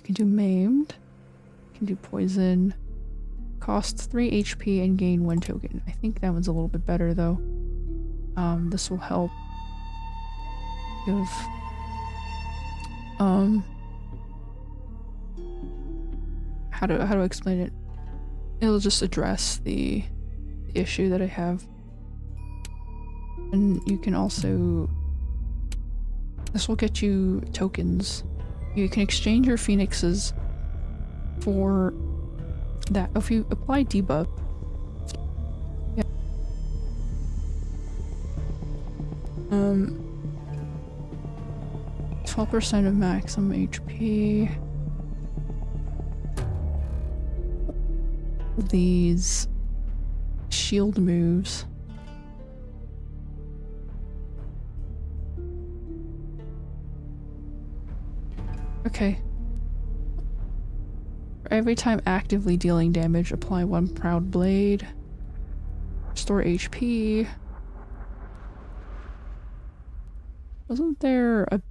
can do maimed. You can do poison. Costs 3 HP and gain 1 token. I think that one's a little bit better though. This will help give how to explain it. It'll just address the issue that I have. And you can also, this will get you tokens. You can exchange your phoenixes for that. If you apply debuff, 12% of maximum HP. These shield moves. Okay. For every time actively dealing damage, apply 1 Proud Blade. Restore HP. Wasn't there a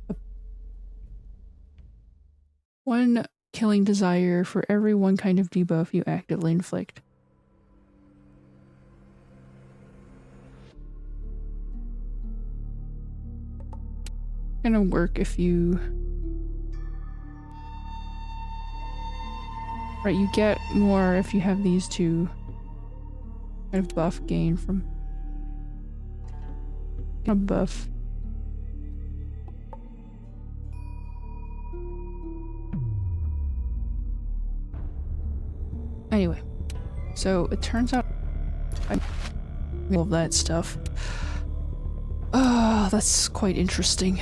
1 killing desire for every 1 kind of debuff you actively inflict? Gonna work if you... Right, you get more if you have these 2 kind of buff gain from a buff. Anyway, so it turns out I love that stuff. Oh, that's quite interesting.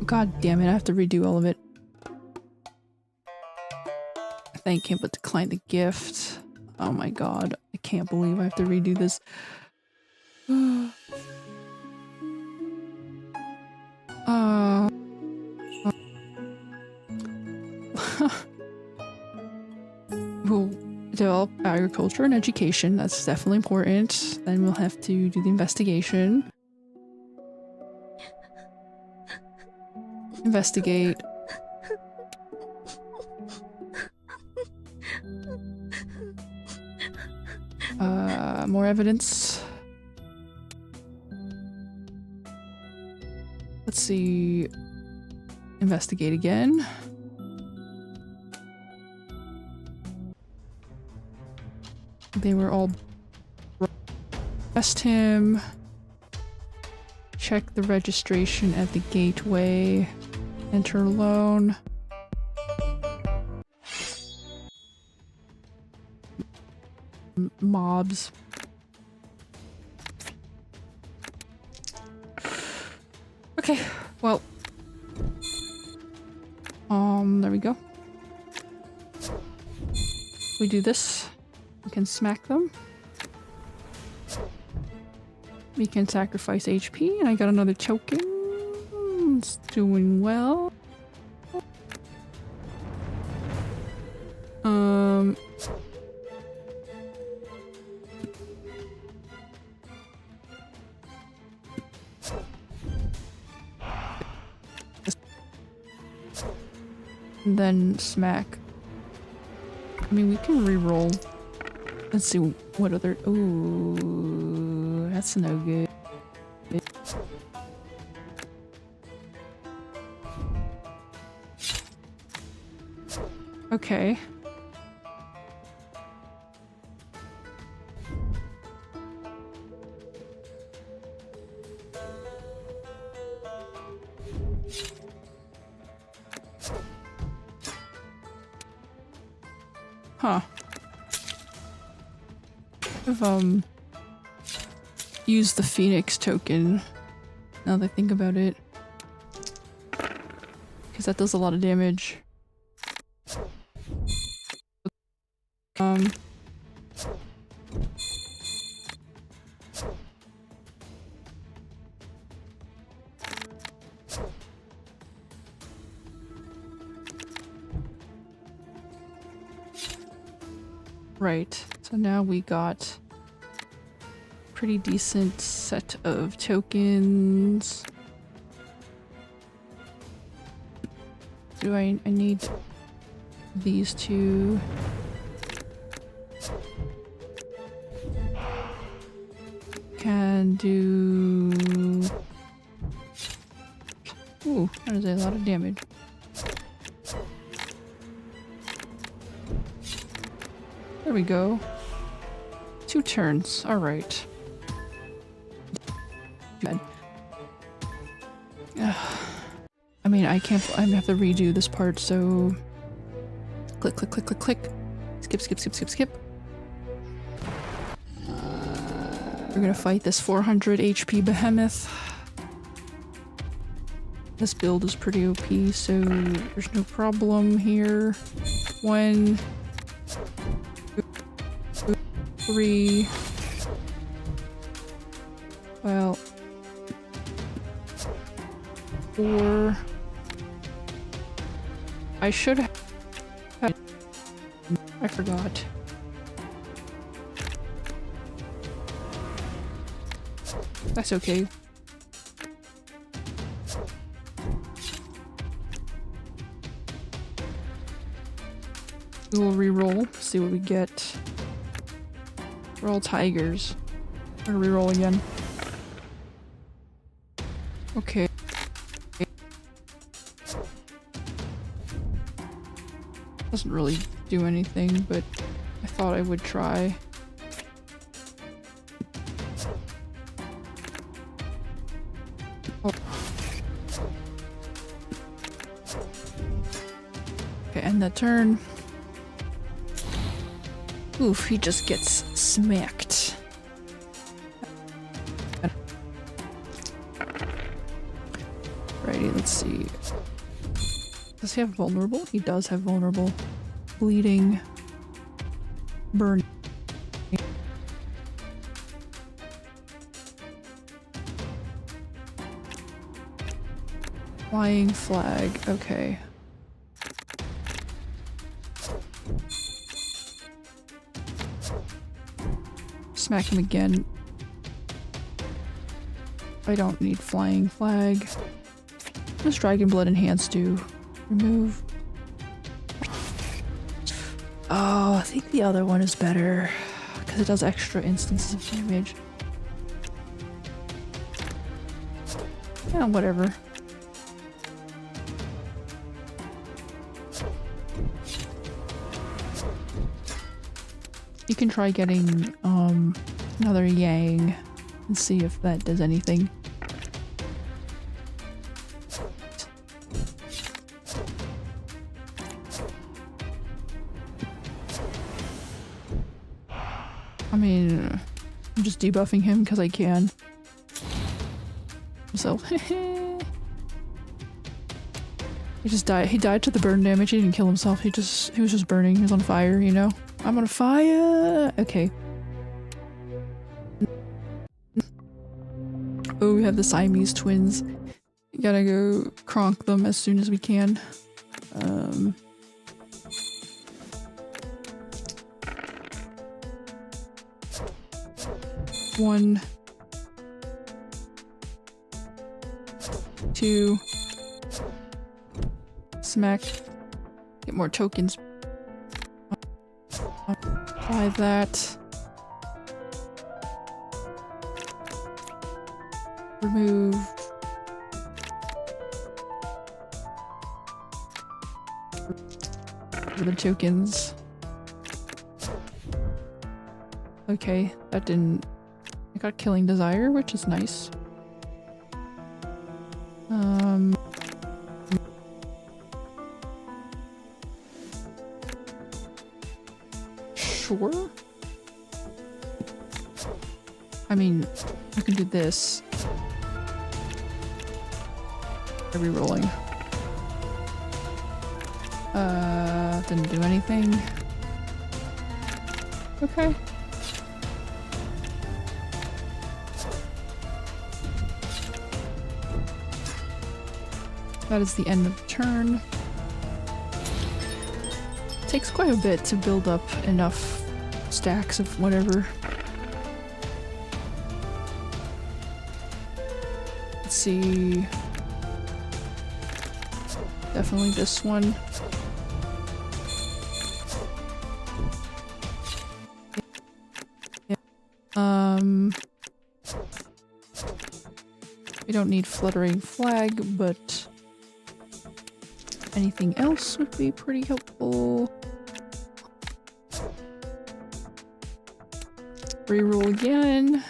God damn it, I have to redo all of it. Thank him, but decline the gift. Oh my god, I can't believe I have to redo this. We'll develop agriculture and education, that's definitely important. Then we'll have to do the investigation. Investigate. More evidence. Let's see. Investigate again. They were all... Arrest him. Check the registration at the gateway. Enter alone. Mobs. Okay, well. There we go. We do this. We can smack them. We can sacrifice HP, and I got another token. It's doing well. And then smack. I mean, we can re-roll. Let's see what other... Ooh, that's no good. Okay. Huh. I've, used the Phoenix token, now that I think about it. Because that does a lot of damage. Right, so now we got pretty decent set of tokens. Do I need these two? Can do... Ooh, that is a lot of damage. There we go. 2 turns, alright. Good. I mean, I have to redo this part, so... Click, click, click, click, click. Skip, skip, skip, skip, skip. We're gonna fight this 400 HP behemoth. This build is pretty OP, so there's no problem here. 1, 2, 3. Well, 4. I should have. I forgot. That's okay. We will re-roll, see what we get. We're all tigers. We're gonna re-roll again. Okay. Doesn't really do anything, but I thought I would try. Oh. Okay, end that turn. Oof, he just gets smacked. Righty, let's see. Does he have vulnerable? He does have vulnerable. Bleeding. Burn. Flying flag, okay. Smack him again. I don't need flying flag. What does Dragon Blood Enhance do? Remove. Oh, I think the other one is better because it does extra instances of damage. Yeah, whatever. You can try getting another Yang and see if that does anything. I mean, I'm just debuffing him because I can. So, he just died. He died to the burn damage. He didn't kill himself. He was just burning. He was on fire, you know? I'm on fire! Okay. Oh, we have the Siamese twins. We gotta go cronk them as soon as we can. 1, 2. Smack. Get more tokens. Apply that. Remove. The tokens. Okay, that didn't... I got Killing Desire, which is nice. Sure. I mean, I can do this. Re-rolling. Didn't do anything. Okay. That is the end of the turn. Takes quite a bit to build up enough stacks of whatever. Let's see. Definitely this one. We don't need fluttering flag, but anything else would be pretty helpful. Reroll again.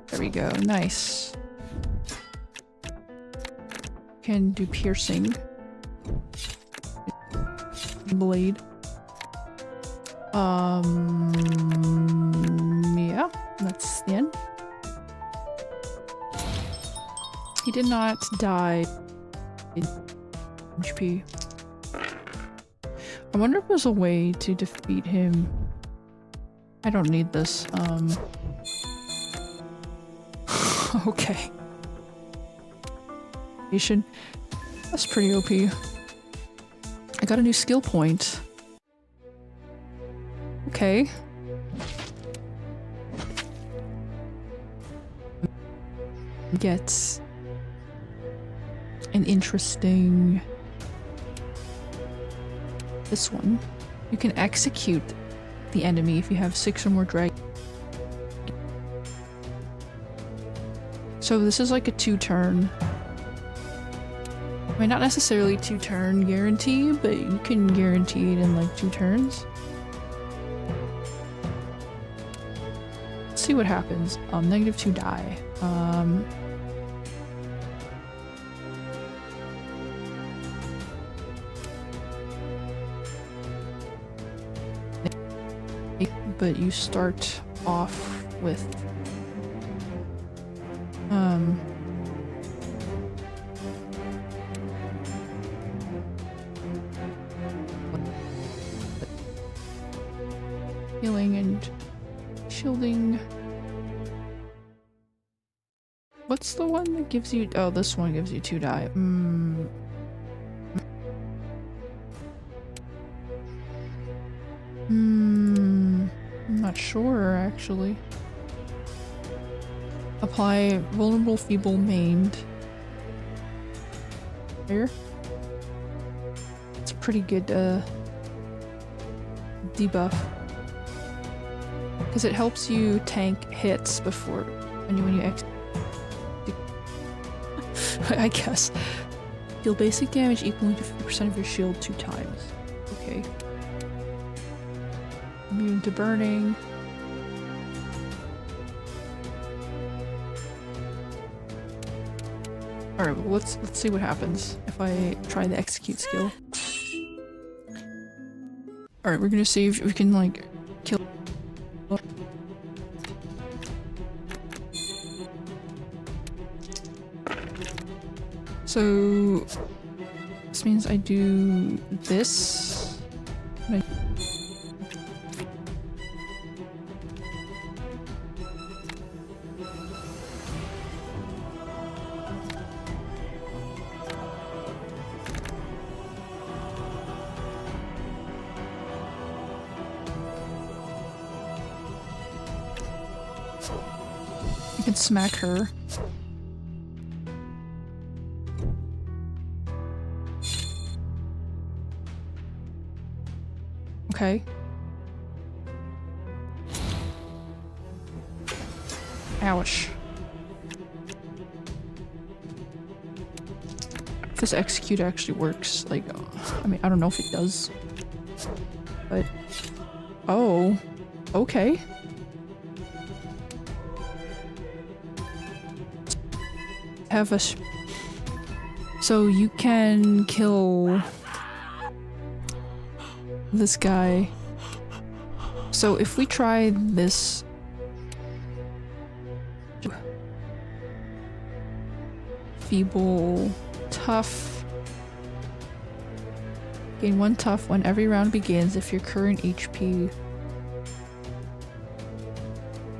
There we go, nice. Can do piercing. Blade. Yeah, that's the end. He did not die. HP. I wonder if there's a way to defeat him. I don't need this. Okay. That's pretty OP. I got a new skill point. Okay. Get an interesting... This one. You can execute the enemy if you have 6 or more dragons. So this is like a 2-turn. I mean, not necessarily 2-turn guarantee, but you can guarantee it in like 2 turns. Let's see what happens. -2 die. But you start off with healing and shielding. What's the one that gives you— oh, this one gives you 2 die. I'm not sure, actually. Apply vulnerable, feeble, maimed. Here. It's a pretty good debuff. Because it helps you tank hits before when you I guess. Deal basic damage equaling to 50% of your shield 2 times. Okay. Immune to burning. Alright, well, let's see what happens if I try the execute skill. Alright, we're gonna see if we can, like, kill. So this means I do this. I can smack her. Okay. Ouch. If this execute actually works, like, I mean, I don't know if it does. But... oh. Okay. Have a... so you can kill... this guy So if we try this... Feeble, tough. Gain 1 tough when every round begins if your current HP.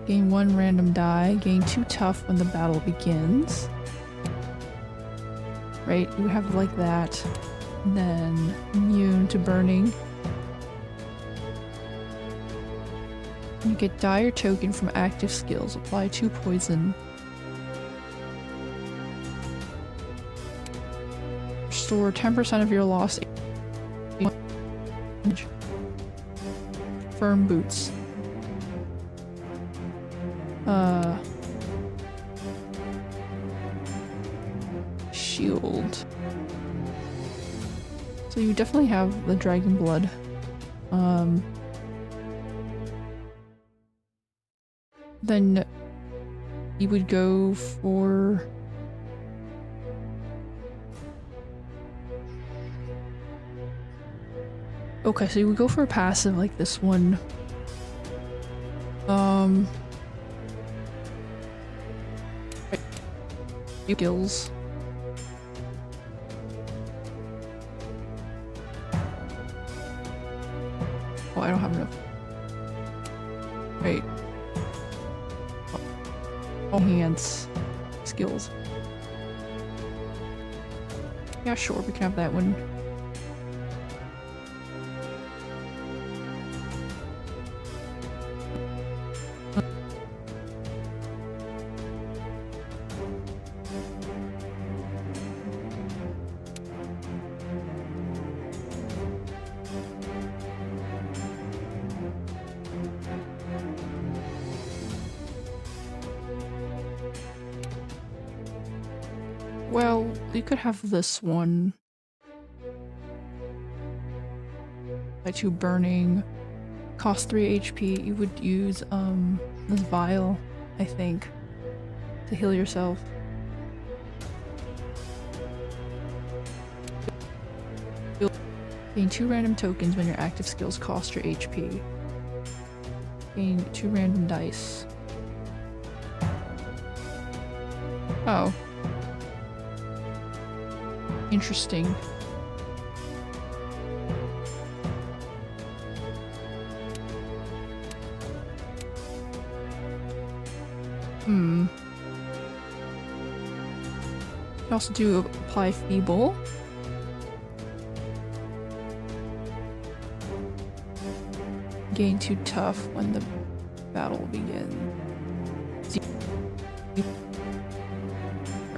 Gain 1 random die. Gain 2 tough when the battle begins. Right, you have like that. And then immune to burning. You get dire token from active skills. Apply 2 poison. Restore 10% of your lost. Firm boots. Shield. So you definitely have the dragon blood. Then you would go for... Okay, so you would go for a passive like this one. Skills. Oh, I don't have enough. Wait. Enhance skills. Yeah, sure, we can have that one. Well, you could have this one. By 2 burning. Cost 3 HP. You would use this vial, I think, to heal yourself. You'll gain 2 random tokens when your active skills cost your HP. Gain 2 random dice. Oh. Interesting. You also do apply feeble. Gain 2 tough when the battle begins.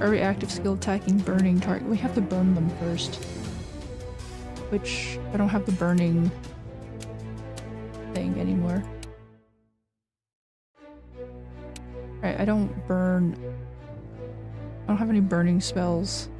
Every active skill attacking burning target. We have to burn them first. Which I don't have the burning thing anymore. Right, I don't burn. I don't have any burning spells.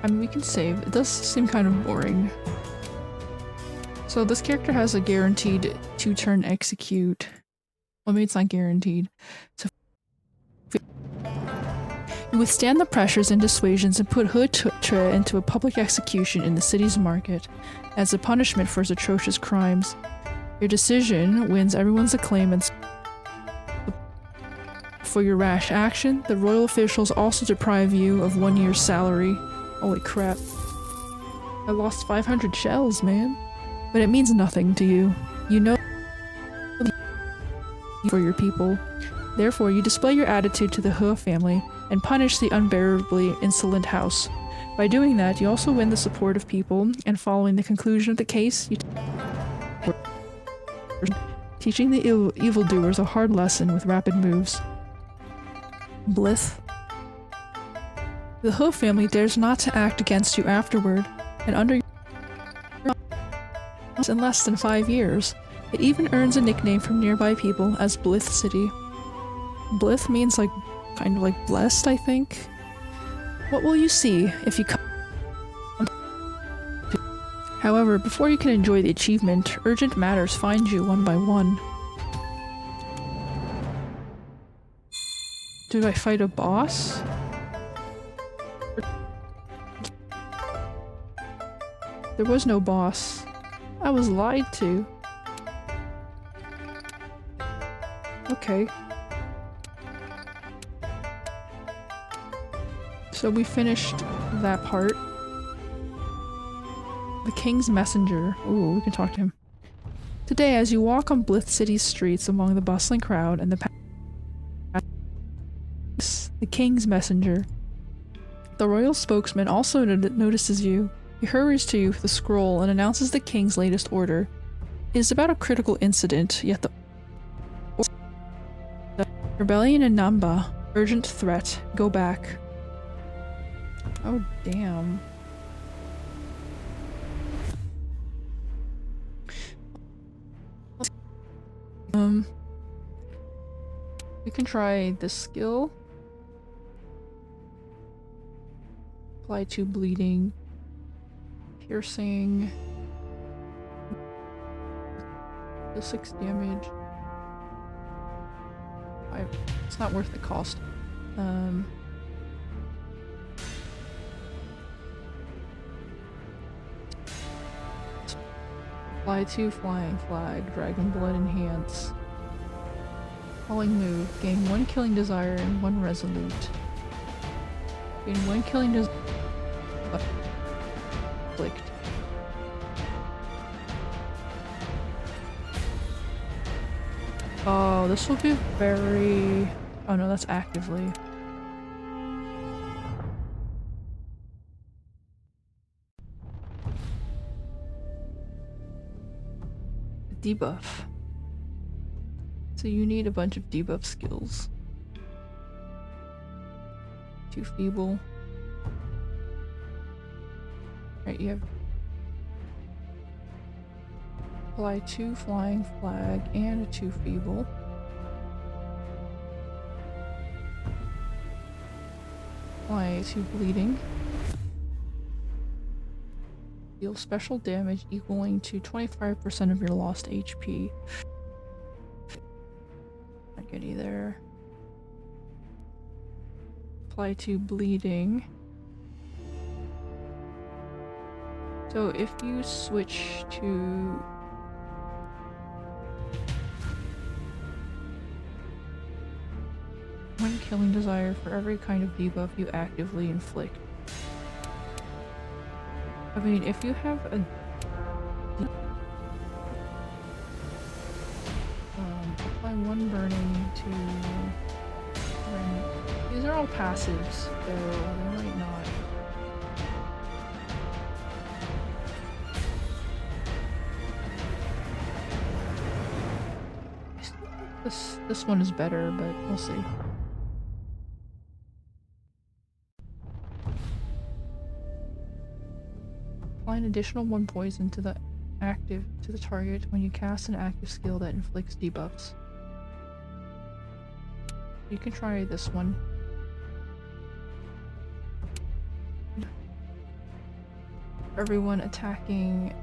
I mean, we can save. It does seem kind of boring. So this character has a guaranteed 2-turn execute. Well, maybe it's not guaranteed. So you withstand the pressures and dissuasions and put Hood into a public execution in the city's market as a punishment for his atrocious crimes. Your decision wins everyone's acclaim and for your rash action, the royal officials also deprive you of 1 year's salary. Holy crap. I lost 500 shells, man. But it means nothing to you. You know for your people. Therefore, you display your attitude to the He family and punish the unbearably insolent house. By doing that, you also win the support of people, and following the conclusion of the case, you teaching the evildoers a hard lesson with rapid moves. Blith. The He family dares not to act against you afterward, and under in less than 5 years. It even earns a nickname from nearby people as Blith City. Blith means like, kind of like blessed, I think. What will you see if you come However, before you can enjoy the achievement, urgent matters find you one by one. Do I fight a boss? There was no boss. I was lied to. Okay. So we finished that part. The King's Messenger. Ooh, we can talk to him. Today, as you walk on Blith City's streets among the bustling crowd and the King's Messenger. The royal spokesman also notices you. He hurries to you with a scroll and announces the king's latest order. It is about a critical incident, yet the rebellion in Namba. Urgent threat. Go back. Oh, damn. We can try this skill. Apply to bleeding. Piercing. Deal 6 damage. It's not worth the cost. Apply to flying flag. Dragon blood enhance. Calling move. Gain 1 killing desire and 1 resolute. Gain 1 killing desire. Clicked. Oh, this will be very... Oh no, that's actively. Debuff. So you need a bunch of debuff skills. Too feeble. Right, you have apply 2 flying flag and a 2 feeble. Apply 2 bleeding. Deal special damage equaling to 25% of your lost HP. Not good either. Apply 2 bleeding. So if you switch to one killing desire for every kind of debuff you actively inflict. I mean, if you have a apply 1 burning to these are all passives, so they might not. This one is better, but we'll see. Apply an additional 1 poison to the target when you cast an active skill that inflicts debuffs. You can try this one. Everyone attacking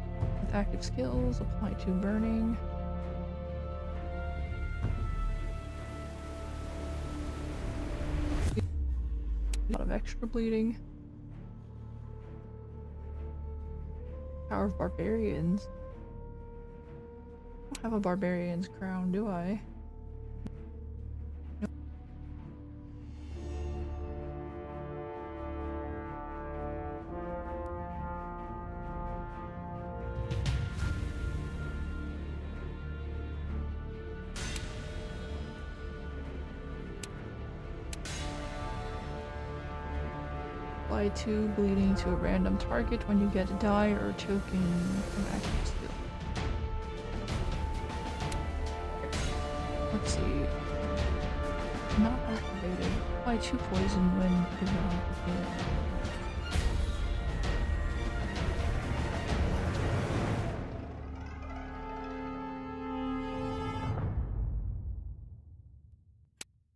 with active skills, apply 2 burning. A lot of extra bleeding. Power of Barbarians. I don't have a Barbarian's crown, do I? Nope. Apply 2 bleeding to a random target when you get a die or a token from active skill. Let's see. Not activated. Apply 2 poison when it is not activated.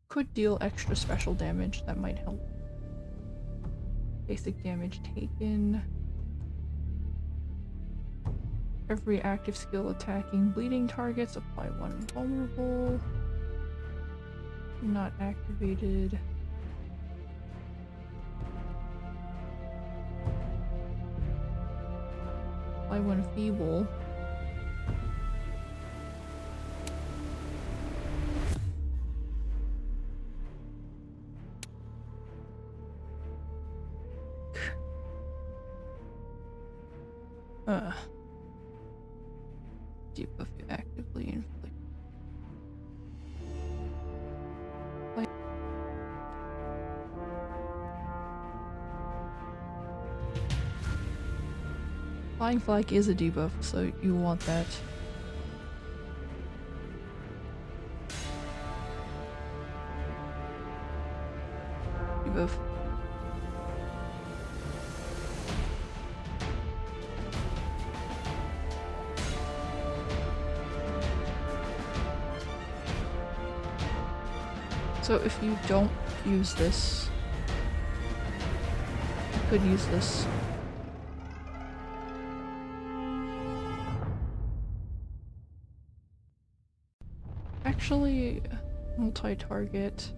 Could deal extra special damage, that might help. Basic damage taken. Every active skill attacking bleeding targets, apply one vulnerable. Not activated. Apply one feeble. Debuff you actively inflict. Flying Flag is a debuff, so you want that. Debuff. So if you don't use this, you could use this. Actually, multi-target.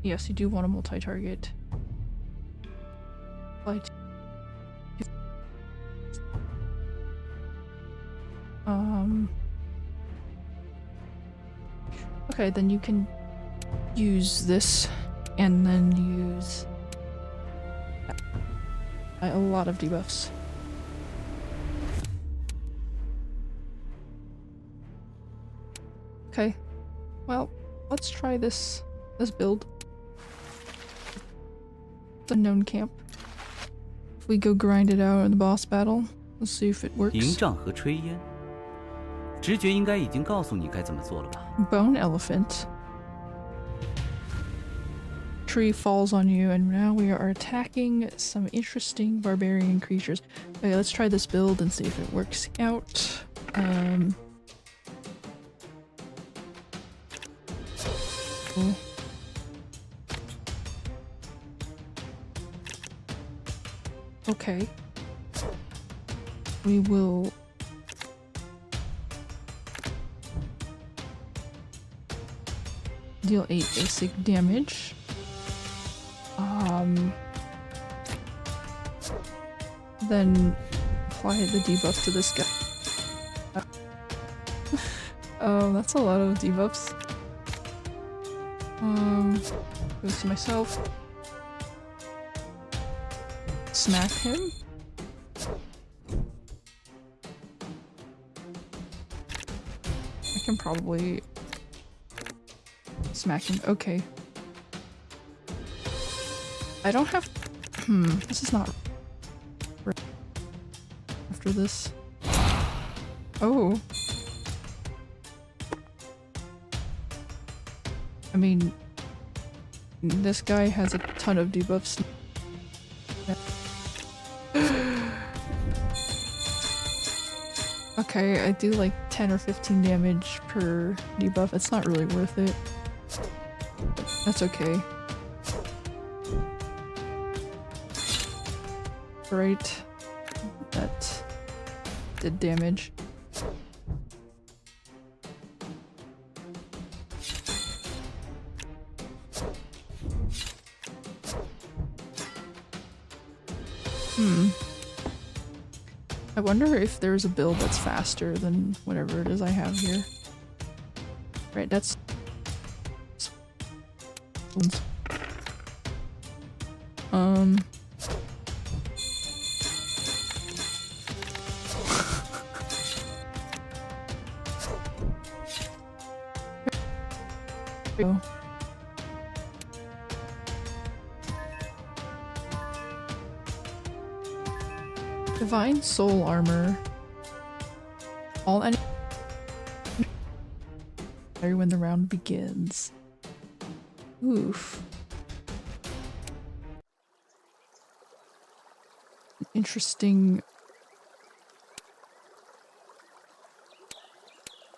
Yes, you do want a multi-target. Okay, then you can use this and then use a lot of debuffs. Okay, well, let's try this build. Unknown camp. We go grind it out in the boss battle. Let's see if it works. 营帐和炊烟，直觉应该已经告诉你该怎么做了吧？ Bone elephant. Tree falls on you, and now we are attacking some interesting barbarian creatures. Okay, let's try this build and see if it works out. Cool. Okay. We will deal 8 basic damage. Then apply the debuff to this guy. That's a lot of debuffs. Goes to myself. Smack him. I can probably smack him. Okay. I don't have. This is not. After this. Oh. I mean, this guy has a ton of debuffs. Okay, I do like 10 or 15 damage per debuff. It's not really worth it. That's okay. Right. That did damage. I wonder if there's a build that's faster than whatever it is I have here. Right, that's... Go. Divine Soul Armor. All enemies when the round begins. Oof. Interesting.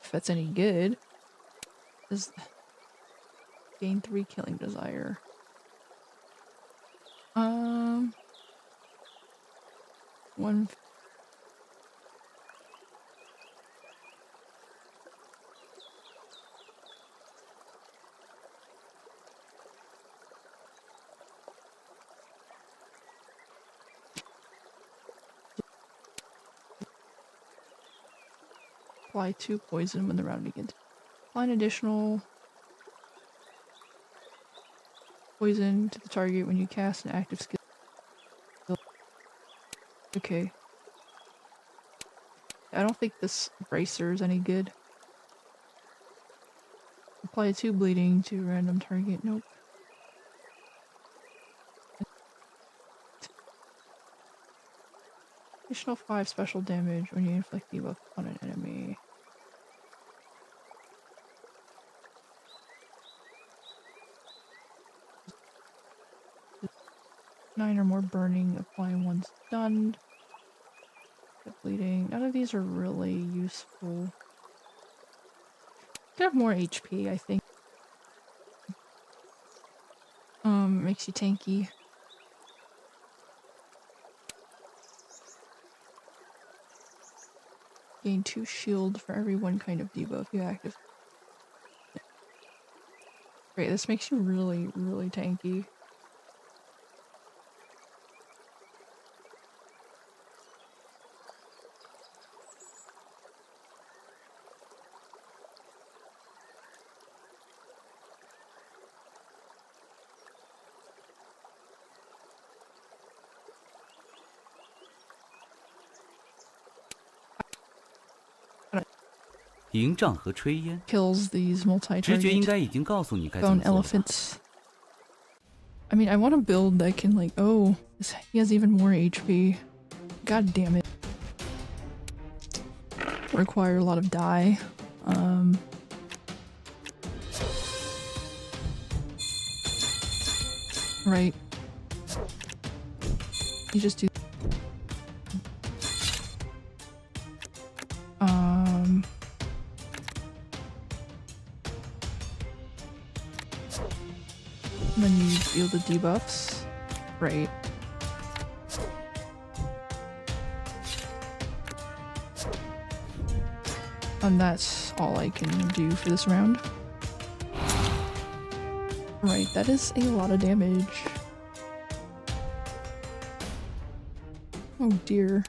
If that's any good. Does gain 3 killing desire. One. Apply 2 poison when the round begins. Apply an additional poison to the target when you cast an active skill. Okay. I don't think this bracer is any good. Apply 2 bleeding to random target. Nope. Additional 5 special damage when you inflict debuff on an enemy. Nine or more burning, applying 1 stunned. Bleeding. None of these are really useful. Could have more HP, I think. Makes you tanky. Gain 2 shield for every 1 kind of debuff you active. Great, this makes you really, really tanky. Kills these multi-target bone elephants. I mean, I want to build that can like, oh, he has even more HP. God damn it. Require a lot of dye. Right. You just do. Then you deal the debuffs. Right. And that's all I can do for this round. Right, that is a lot of damage. Oh dear.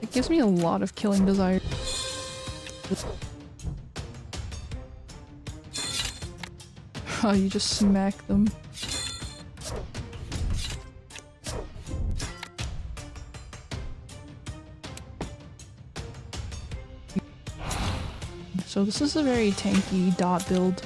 It gives me a lot of killing desire. Oh, you just smack them. So this is a very tanky dot build.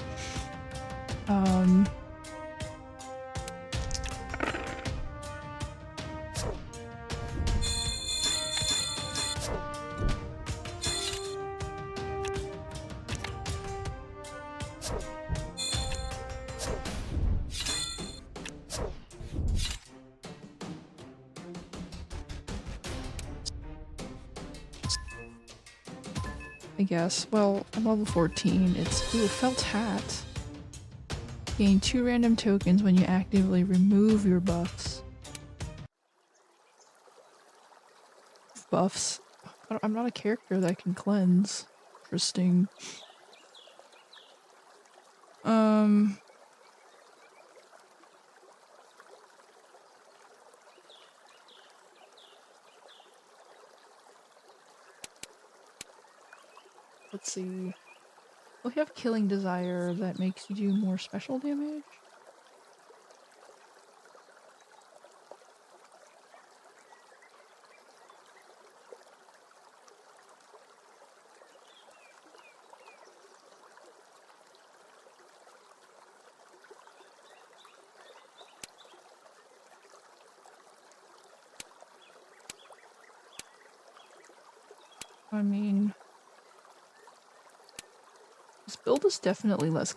I guess. Well, I'm level 14. It's ooh, felt hat. Gain 2 random tokens when you actively remove your buffs. Buffs? I'm not a character that can cleanse. Interesting. Let's see. We have Killing Desire that makes you do more special damage. I mean, this build is definitely less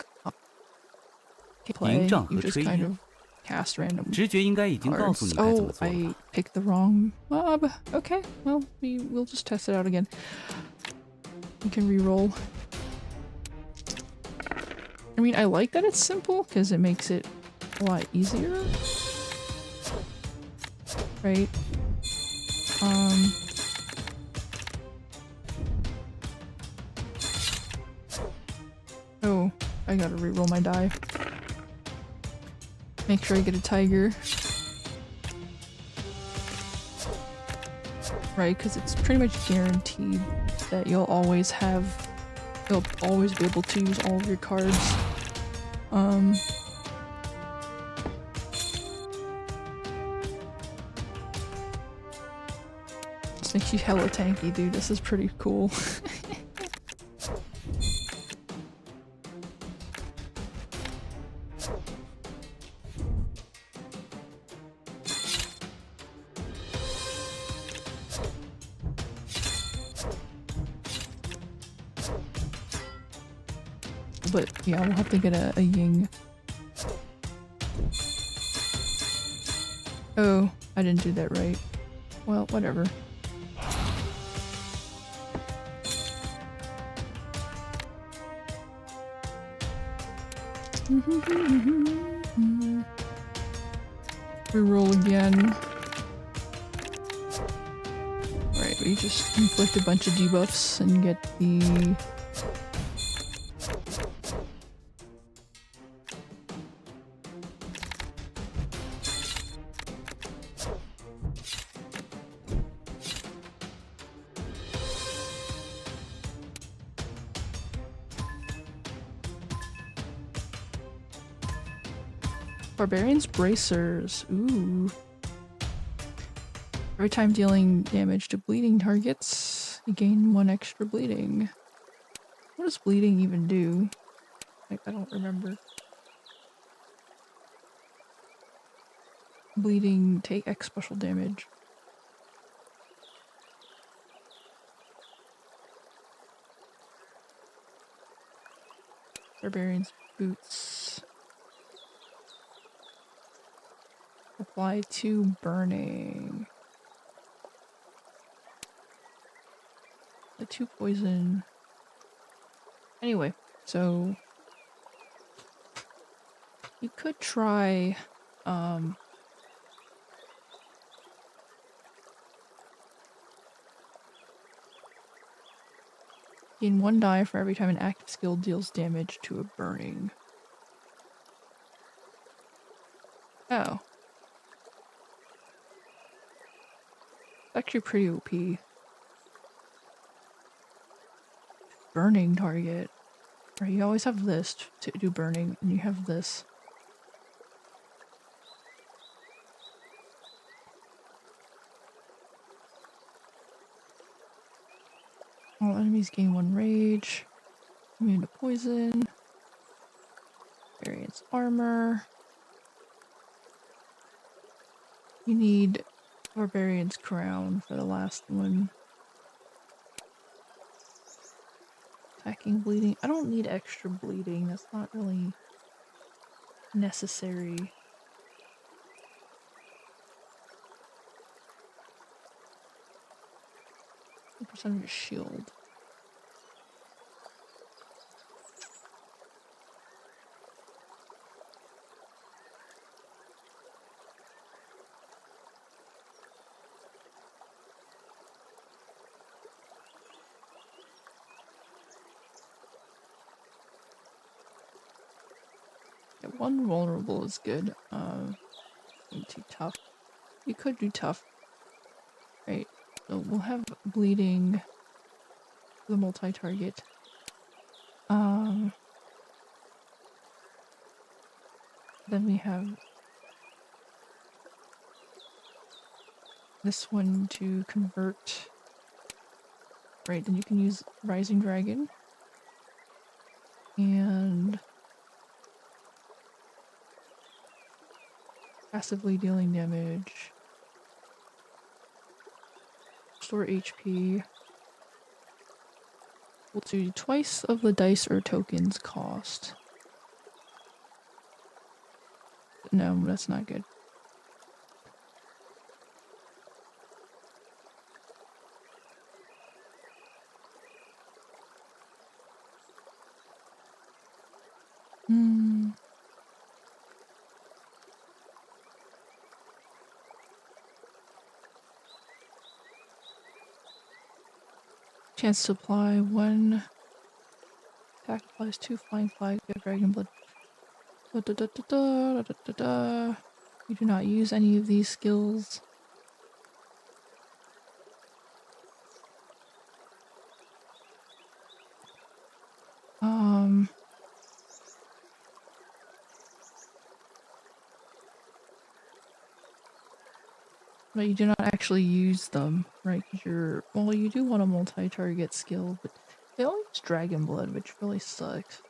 play. You just kind of cast random cards. Oh, I picked the wrong mob. Okay, well, we'll just test it out again. We can re-roll. I mean, I like that it's simple because it makes it a lot easier. Right? Oh, I gotta reroll my die. Make sure I get a tiger. Right, because it's pretty much guaranteed that you'll always be able to use all of your cards. This makes you hella tanky, dude. This is pretty cool. But yeah, we'll have to get a ying. Oh, I didn't do that right. Well, whatever. Reroll again. Right, we just inflict a bunch of debuffs and get the... Barbarian's Bracers. Ooh. Every time dealing damage to bleeding targets, you gain 1 extra bleeding. What does bleeding even do? Like, I don't remember. Bleeding, take X special damage. Barbarian's Boots. Apply to burning. The 2 poison. Anyway, so you could try gain 1 die for every time an active skill deals damage to a burning. Oh. Actually pretty OP. Burning target. Right, you always have this to do burning, and you have this. All enemies gain 1 rage. Immune to poison. Variance armor. You need Barbarian's Crown for the last one. Attacking bleeding. I don't need extra bleeding. That's not really necessary. Percent of your shield. Yeah, 1 vulnerable is good. Too tough. You could do tough. Right. So we'll have bleeding for the multi-target. Then we have this one to convert. Right, then you can use Rising Dragon. And passively dealing damage. Restore HP. We'll do twice of the dice or tokens cost. No, that's not good. Hmm. Chance to apply 1 attack applies 2 flying flags. You have dragon blood. Da, da, da, da, da, da, da, da. You do not use any of these skills. But you do not actually use them, right? 'Cause well, you do want a multi-target skill, but they all use dragon blood, which really sucks.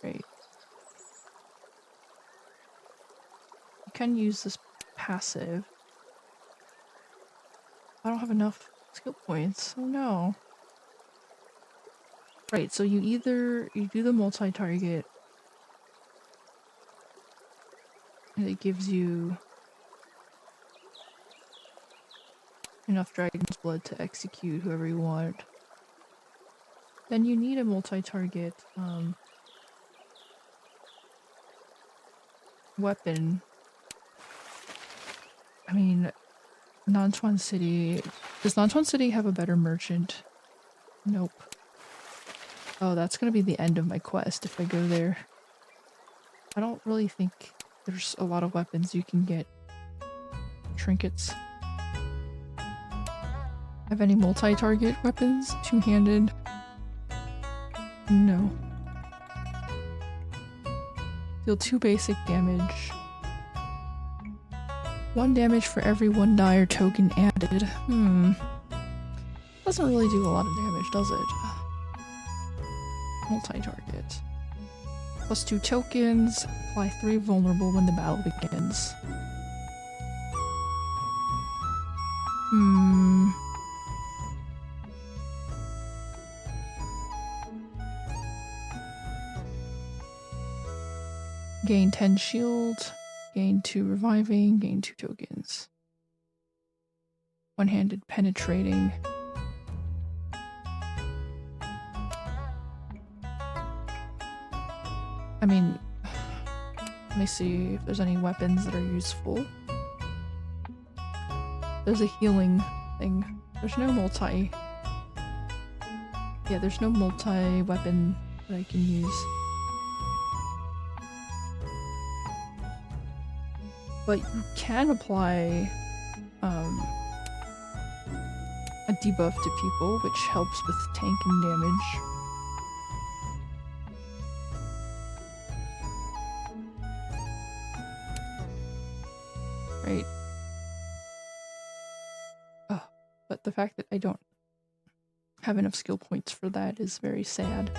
Right. You can use this passive. I don't have enough skill points. Oh no. Right, so you do the multi-target, and it gives you enough dragon's blood to execute whoever you want. Then you need a multi-target weapon. I mean, Nanchuan City... Does Nanchuan City have a better merchant? Nope. Oh, that's gonna be the end of my quest if I go there. I don't really think there's a lot of weapons you can get. Trinkets. Have any multi-target weapons? Two-handed? No. Deal 2 basic damage. 1 damage for every 1 die or token added. Doesn't really do a lot of damage, does it? Multi-target. Plus 2 tokens. Apply 3 vulnerable when the battle begins. Gain 10 shield, gain 2 reviving, gain 2 tokens. One-handed penetrating. I mean, let me see if there's any weapons that are useful. There's a healing thing. There's no multi... Yeah, there's no multi-weapon that I can use. But you can apply a debuff to people, which helps with tank and damage. Right. Oh, but the fact that I don't have enough skill points for that is very sad.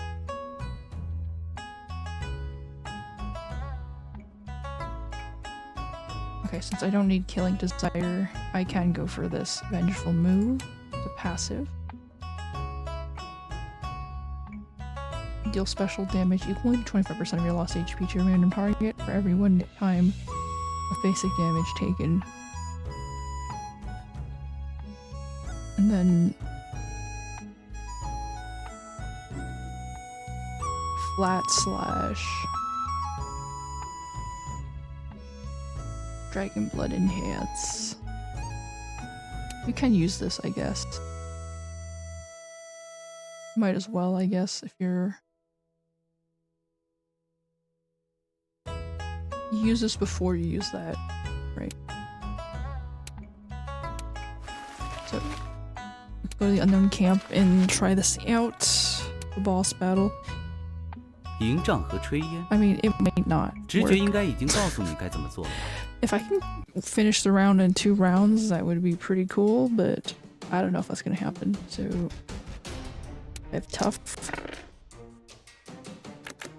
Okay, since I don't need Killing Desire, I can go for this Vengeful Move. It's a passive. Deal special damage equaling to 25% of your lost HP to a random target for every 1 time of basic damage taken. And then... Flat slash... Dragon Blood Enhance. You can use this, I guess. Might as well, I guess, if you're... You use this before you use that, right? So, go to the Unknown Camp and try this out. The boss battle. 营帐和炊烟。 I mean, it might not 直觉 work. 应该已经告诉你该怎么做了。 If I can finish the round in 2 rounds, that would be pretty cool, but I don't know if that's gonna happen, so... I have tough.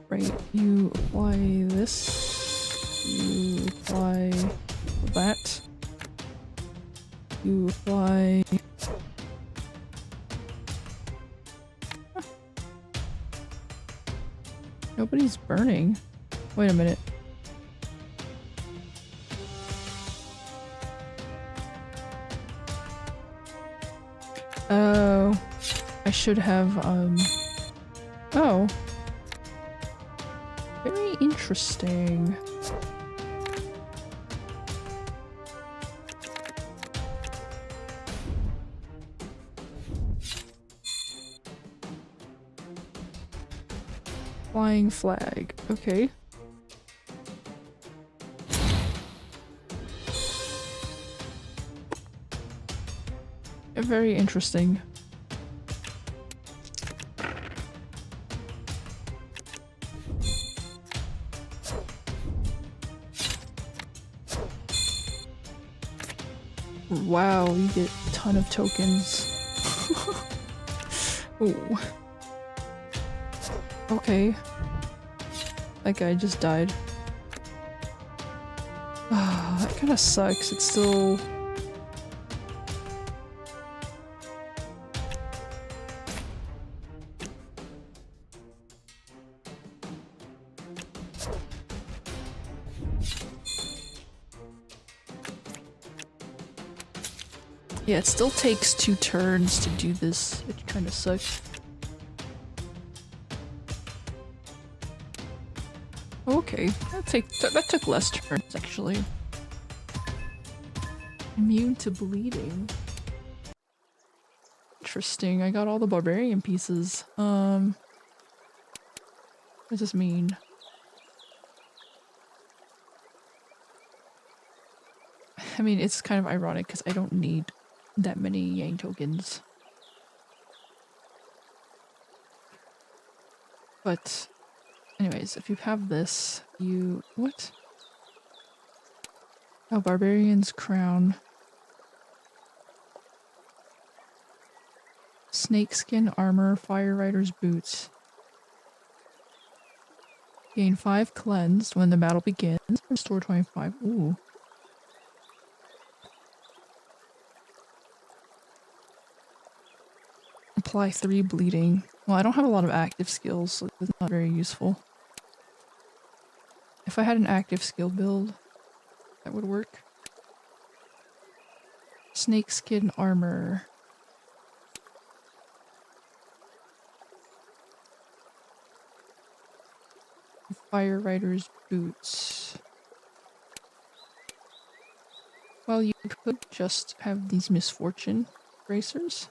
Right, you apply this. You apply that. You apply... Huh. Nobody's burning. Wait a minute. Oh, I should have, oh. Interesting. Flying flag. Okay. Very interesting. Wow, you get a ton of tokens. Ooh. Okay. That guy just died. That kind of sucks. It's still... Yeah, it still takes 2 turns to do this, which kind of sucks. Okay, that took less turns, actually. Immune to bleeding. Interesting, I got all the barbarian pieces. What does this mean? I mean, it's kind of ironic because I don't need that many Yang tokens. But, anyways, if you have this, you... What? Oh, Barbarian's Crown. Snakeskin Armor, Fire Rider's Boots. Gain 5 cleansed when the battle begins. Restore 25. Ooh. Apply 3 bleeding. Well, I don't have a lot of active skills, so it's not very useful. If I had an active skill build, that would work. Snakeskin Armor. Fire Rider's Boots. Well, you could just have these Misfortune bracers.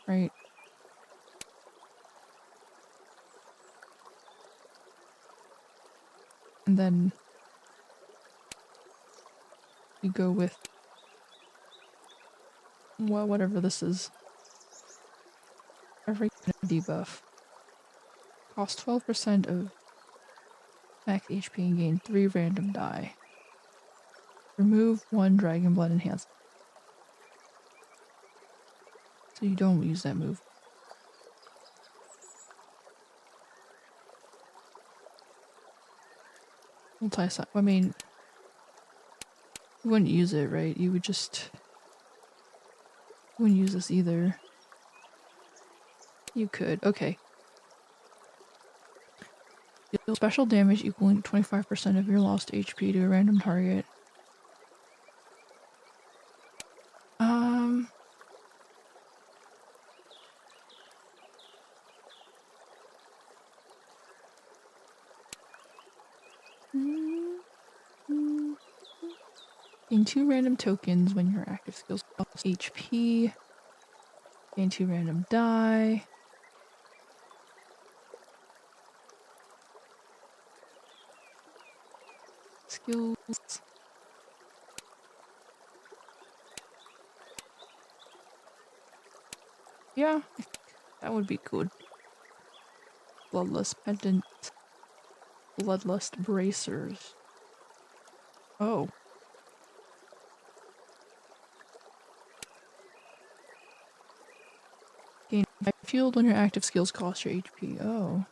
Right. And then you go with, well, whatever this is. Every kind of debuff. Cost 12% of max HP and gain 3 random die. Remove 1 Dragon Blood enhancement. So you don't use that move. Multi-side. I mean, you wouldn't use it, right? You would just... You wouldn't use this either. You could. Okay. Deal special damage equaling 25% of your lost HP to a random target. Gain 2 random tokens when your active skills cost HP. Gain 2 random die. Skills. Yeah, that would be good. Bloodlust Pendant. Bloodlust Bracers. Oh. Gain 5 shield when your active skills cost your HP. Oh.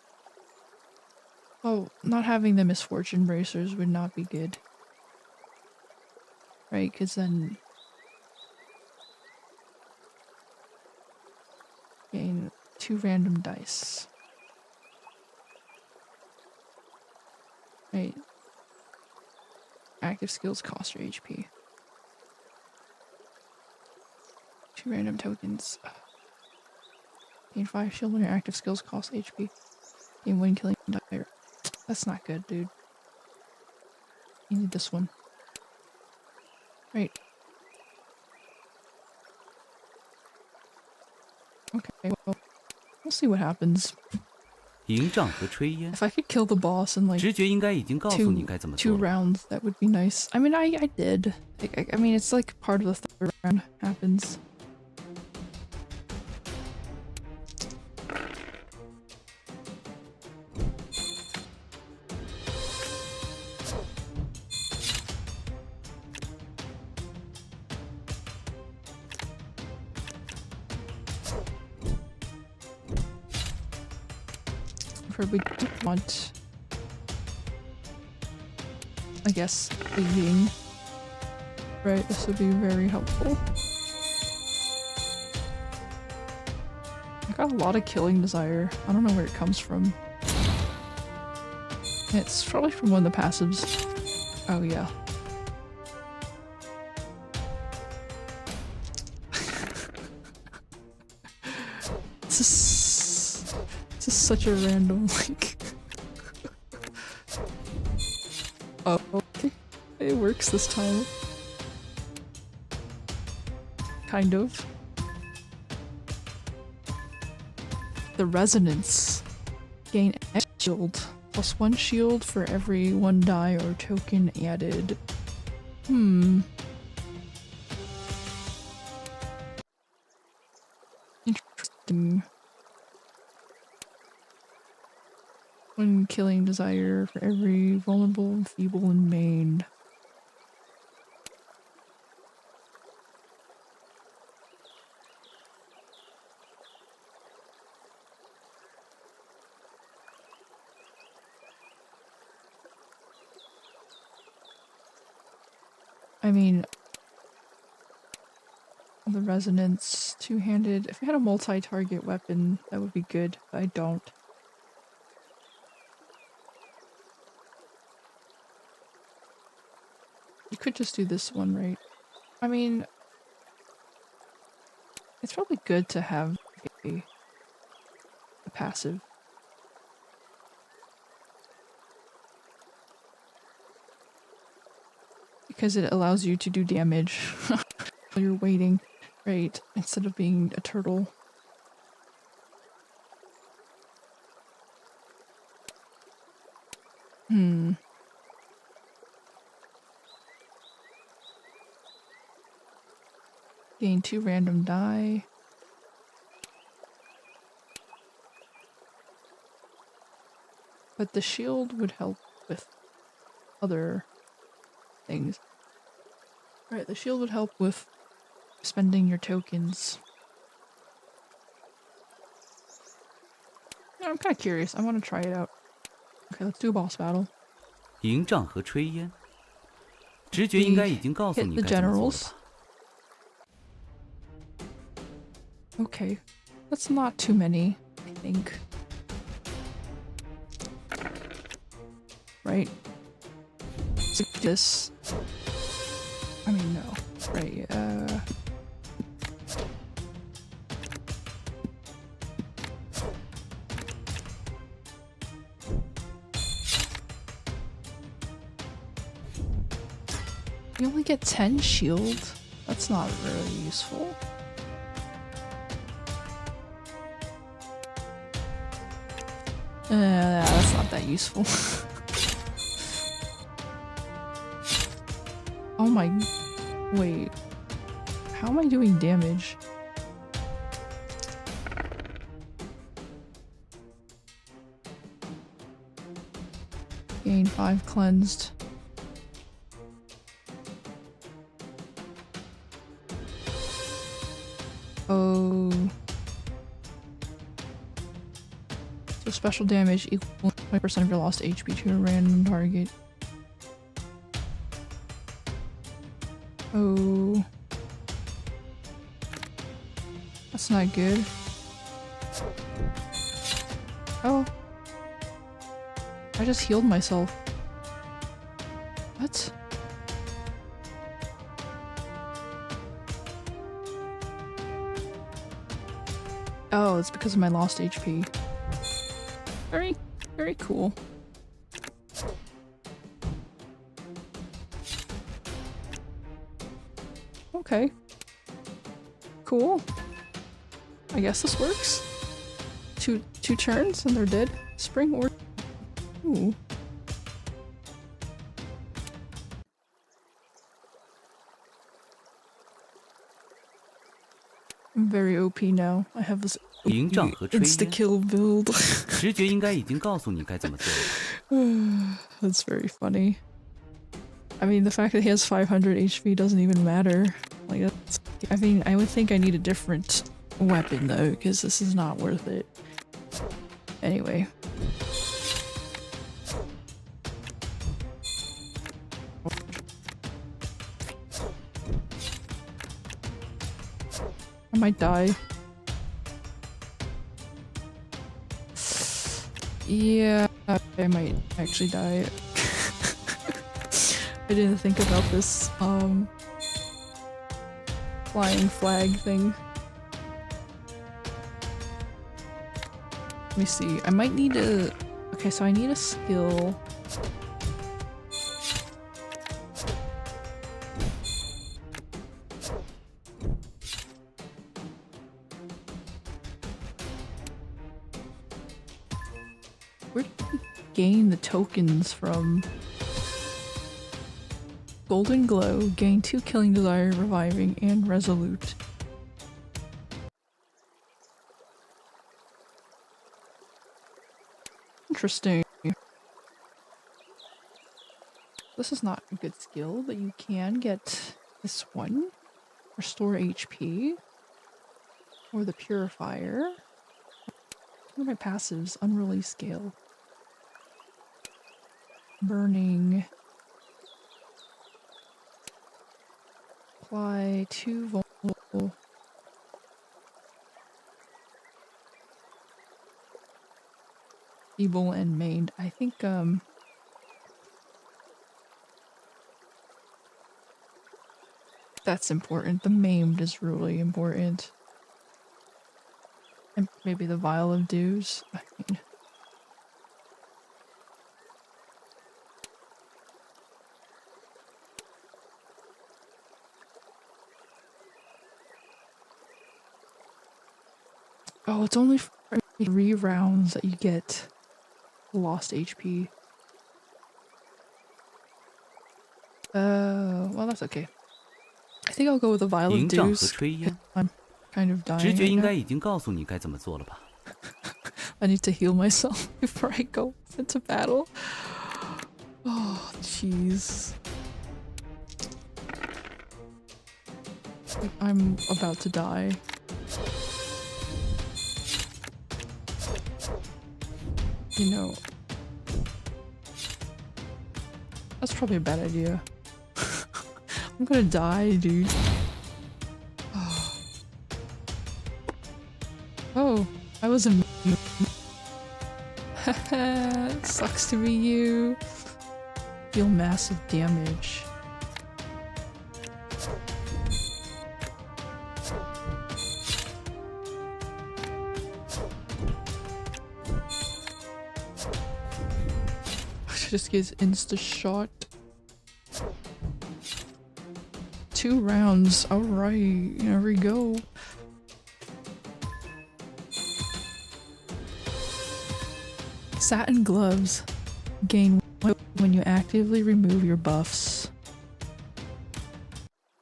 Oh, not having the Misfortune Bracers would not be good. Right, because then... Gain 2 random dice. Right. Active skills cost your HP. 2 random tokens. Gain 5 shield when your active skills cost HP. Game when killing dire. That's not good, dude. You need this one. Right. Okay, well, we'll see what happens. 营帐和炊烟， If I could kill the boss in like 直觉应该已经告诉你该怎么做 two 了。 rounds, that would be nice. I mean, I did. I mean, it's like part of the third round happens. Probably don't want, I guess, eating. Right, this would be very helpful. I got a lot of killing desire. I don't know where it comes from. It's probably from one of the passives. Oh yeah. This is such a random like. Oh, okay. It works this time. Kind of. The resonance. Gain X shield. +1 shield for every 1 die or token added. Interesting. When killing desire for every vulnerable, feeble, and maimed. I mean, the resonance, two-handed. If I had a multi-target weapon, that would be good, but I don't. You could just do this one, right? I mean, it's probably good to have a passive. Because it allows you to do damage while you're waiting, right? Instead of being a turtle. Gain 2 random die. But the shield would help with other things. Right, the shield would help with spending your tokens. Yeah, I'm kind of curious. I want to try it out. Okay, let's do a boss battle. 营帐和炊烟，直觉应该已经告诉 Hit 你 the 该怎么做了 generals. 吧？ Okay, that's not too many, I think. Right? So this. I mean, no. Right, You only get 10 shield? That's not really useful. That's not that useful. Oh my... Wait. How am I doing damage? Gain 5 cleansed. Oh. So special damage equal 20% of your lost HP to a random target. Oh. That's not good. Oh. I just healed myself. What? Oh, it's because of my lost HP. Very Very cool. Okay. Cool. I guess this works. Two turns and they're dead. Spring or ooh. I'm very OP now. I have this 营帐和炊烟， insta-kill build. 直觉应该已经告诉你该怎么做了。 That's very funny. I mean, the fact that he has 500 HP doesn't even matter. Like, that's, I mean, I would think I need a different weapon though, because this is not worth it. Anyway. I might die. Yeah, I might actually die. I didn't think about this, flying flag thing. Let me see. I might need a... Okay, so I need a skill. Where did we gain the tokens from? Golden Glow, gain 2 Killing Desire, Reviving, and Resolute. Interesting. This is not a good skill, but you can get this one. Restore HP. Or the Purifier. What are my passives? Unreleased Scale. Burning. Apply 2 vulnerable. Feeble and maimed. I think, that's important. The maimed is really important. And maybe the Vial of Dews. I mean... Oh, it's only for 3 rounds that you get lost HP. Well, that's okay. I think I'll go with the Vial of 营帐和 Dews. 炊烟， I'm kind of dying 直觉 right 应 now. 该已经告诉你该怎么做了吧？ I need to heal myself before I go into battle. Oh, jeez. I'm about to die. You know... That's probably a bad idea. I'm gonna die, dude. Oh, I was a sucks to be you. Deal massive damage. Just gets insta-shot. 2 rounds. Alright, here we go. Satin gloves. Gain 1 when you actively remove your buffs.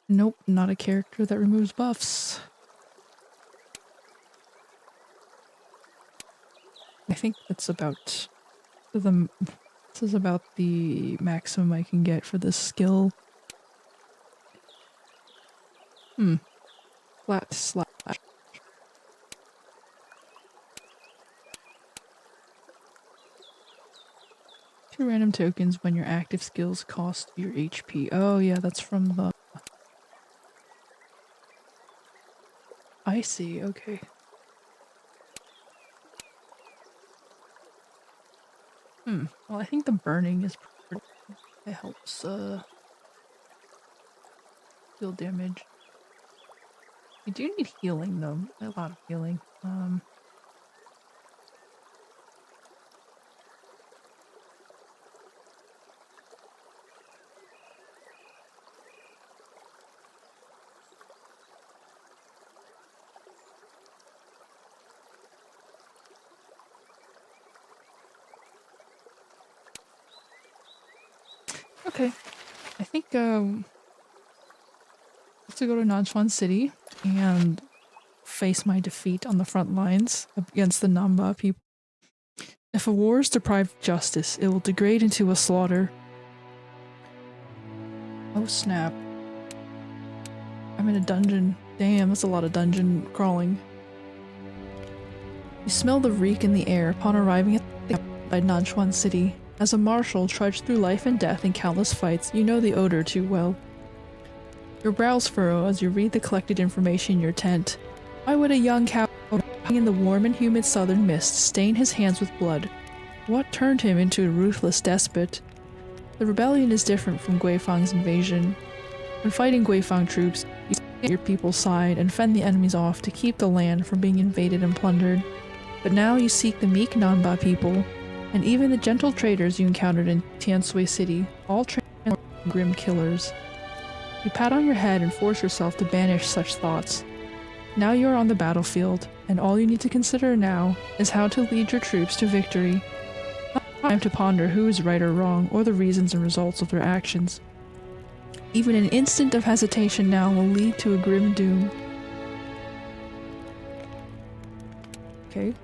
Nope, not a character that removes buffs. I think that's about the... This is about the maximum I can get for this skill. Flat slash. 2 random tokens when your active skills cost your HP. Oh yeah, that's from the... I see, okay. Well, I think the burning is pretty... It helps, deal damage. You do need healing, though. A lot of healing. Okay. I think, I have to go to Nanchuan City and face my defeat on the front lines against the Namba people. If a war is deprived of justice, it will degrade into a slaughter. Oh snap. I'm in a dungeon. Damn, that's a lot of dungeon crawling. You smell the reek in the air upon arriving at the by Nanchuan City. As a marshal trudged through life and death in countless fights, you know the odor too well. Your brows furrow as you read the collected information in your tent. Why would a young cow in the warm and humid southern mist stain his hands with blood? What turned him into a ruthless despot? The rebellion is different from Guifang's invasion. When fighting Guifang troops, you stand at your people's side and fend the enemies off to keep the land from being invaded and plundered. But now you seek the meek Nanba people, and even the gentle traders you encountered in Tianshui City, all trained grim killers. You pat on your head and force yourself to banish such thoughts. Now you are on the battlefield, and all you need to consider now is how to lead your troops to victory. Not time to ponder who is right or wrong, or the reasons and results of their actions. Even an instant of hesitation now will lead to a grim doom. Okay.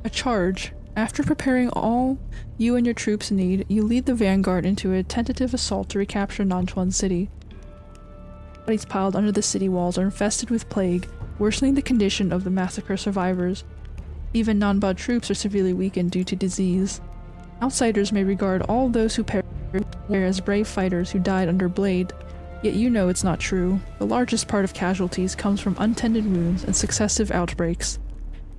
A charge. After preparing all you and your troops need, you lead the vanguard into a tentative assault to recapture Nanchuan City. Bodies piled under the city walls are infested with plague, worsening the condition of the massacre survivors. Even Nanba troops are severely weakened due to disease. Outsiders may regard all those who perish as brave fighters who died under blade, yet you know it's not true. The largest part of casualties comes from untended wounds and successive outbreaks.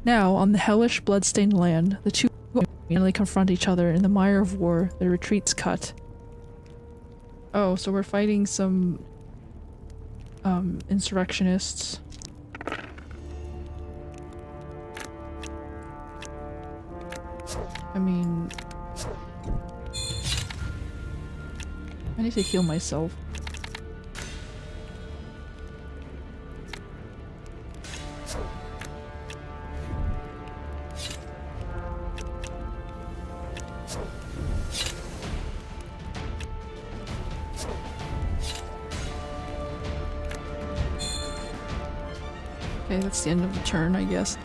Now, on the hellish, blood-stained land, the two immediately confront each other in the mire of war, their retreats cut. Oh, so we're fighting some insurrectionists. I mean, I need to heal myself. Okay, that's the end of the turn, I guess.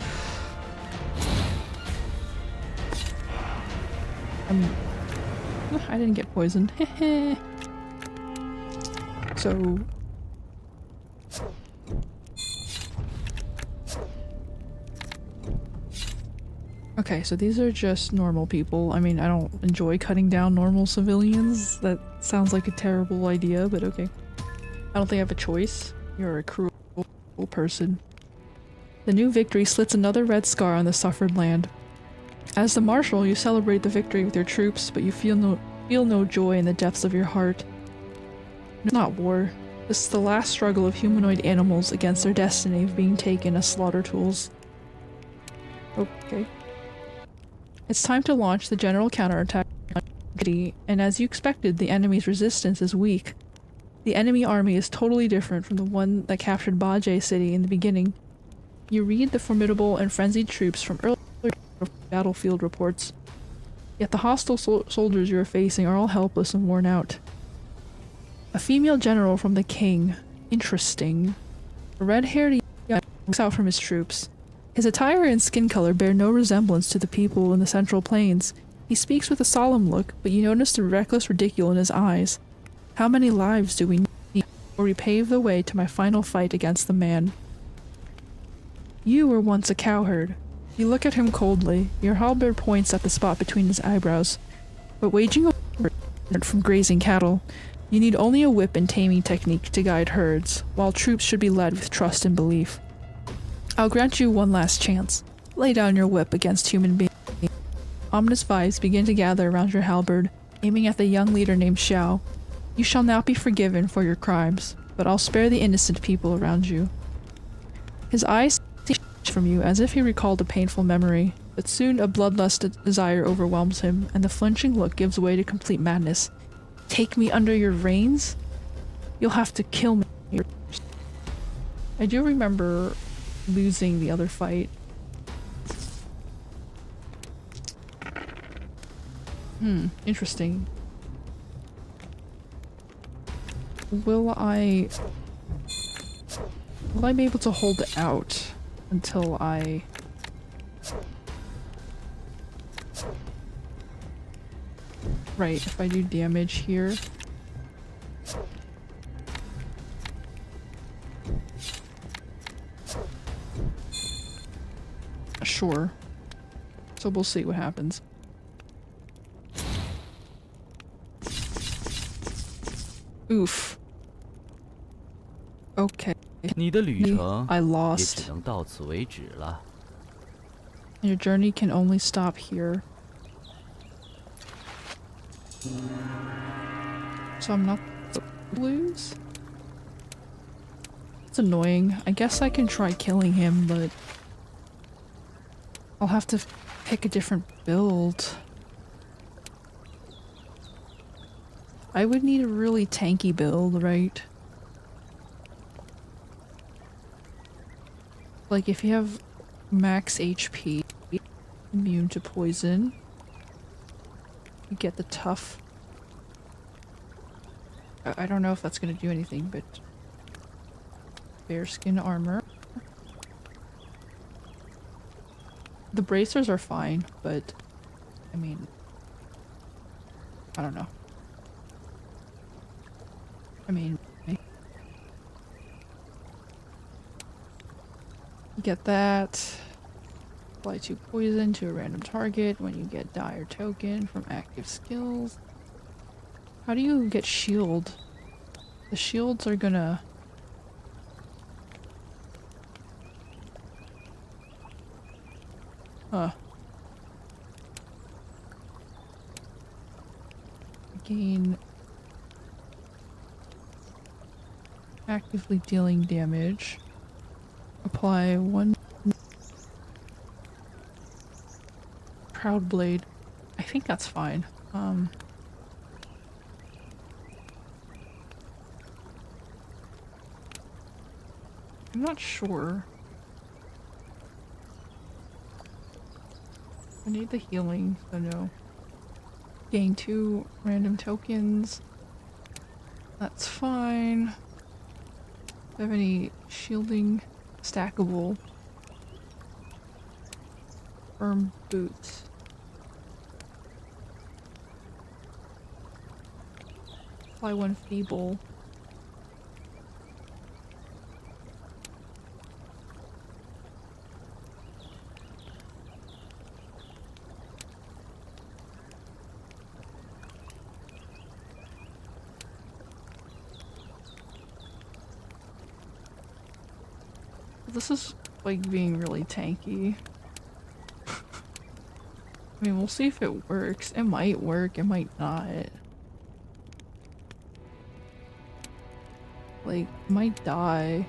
I didn't get poisoned. Heh. So... Okay, so these are just normal people. I mean, I don't enjoy cutting down normal civilians. That sounds like a terrible idea, but okay. I don't think I have a choice. You're a cruel person. The new victory slits another red scar on the suffered land. As the marshal, you celebrate the victory with your troops, but you feel no joy in the depths of your heart. It's not war. This is the last struggle of humanoid animals against their destiny of being taken as slaughter tools. Okay. It's time to launch the general counterattack, and as you expected, the enemy's resistance is weak. The enemy army is totally different from the one that captured Bajie City in the beginning. You read the formidable and frenzied troops from earlier battlefield reports. Yet the hostile soldiers you are facing are all helpless and worn out. A female general from the king. Interesting. A red-haired young walks out from his troops. His attire and skin color bear no resemblance to the people in the Central Plains. He speaks with a solemn look, but you notice the reckless ridicule in his eyes. How many lives do we need before we pave the way to my final fight against the man? You were once a cowherd. You look at him coldly. Your halberd points at the spot between his eyebrows. But waging a war from grazing cattle, you need only a whip and taming technique to guide herds, while troops should be led with trust and belief. I'll grant you one last chance. Lay down your whip against human beings. Ominous vibes begin to gather around your halberd, aiming at the young leader named Xiao. You shall not be forgiven for your crimes, but I'll spare the innocent people around you. His eyes from you as if he recalled a painful memory, but soon a bloodlust desire overwhelms him, and the flinching look gives way to complete madness. Take me under your reins? You'll have to kill me. I do remember losing the other fight. Interesting. Will I be able to hold it out until I... Right, if I do damage here. Sure. So we'll see what happens. Oof. Okay. 你的旅程 I 也 lost. 只能到此为止了。 Your journey can only stop here. So I'm not to lose? It's annoying. I guess I can try killing him, but I'll have to pick a different build. I would need a really tanky build, right? Like if you have max HP, immune to poison, you get the tough. I don't know if that's gonna do anything, but bearskin armor. The bracers are fine, but I mean, I don't know. I mean, you get that. Apply 2 poison to a random target when you get dire token from active skills. How do you get shield? The shields are gonna... Huh. Gain... Actively dealing damage. Apply 1... Proud Blade. I think that's fine. I'm not sure. I need the healing, so no. Gain 2 random tokens. That's fine. Do I have any shielding? Stackable. Firm boots. Apply 1 feeble. This is like being really tanky. I mean, we'll see if it works. It might work, it might not. Like, might die.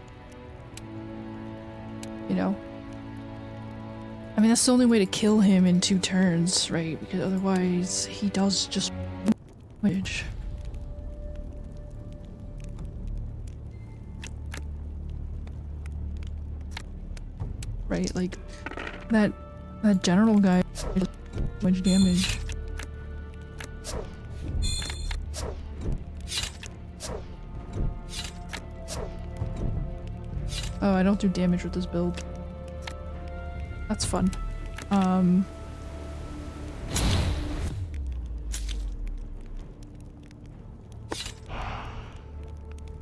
You know? I mean, that's the only way to kill him in 2 turns, right? Because otherwise, he does just damage. Right, like, that general guy does much damage. Oh, I don't do damage with this build. That's fun.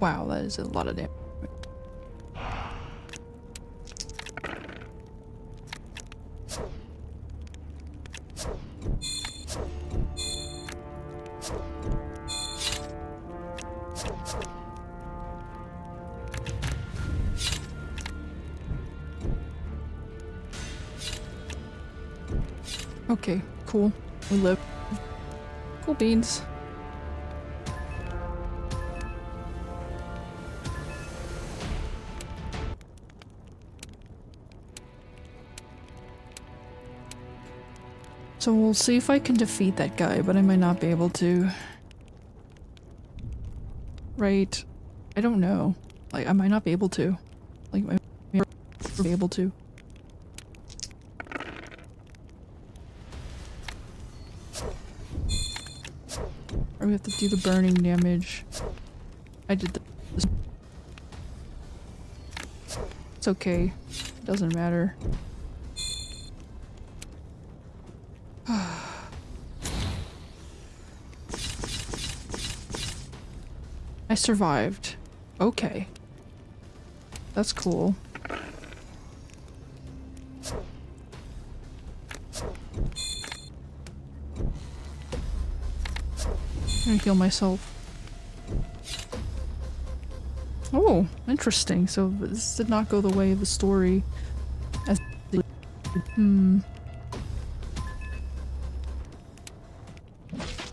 Wow, that is a lot of damage. Okay, cool. We live. Cool beans. So we'll see if I can defeat that guy, but I might not be able to. Right? I don't know. Like, I might not be able to. Like, I might not be able to. Or we have to do the burning damage. I did this. It's okay. It doesn't matter. I survived. Okay. That's cool. I'm gonna heal myself. Oh, interesting. So this did not go the way of the story. As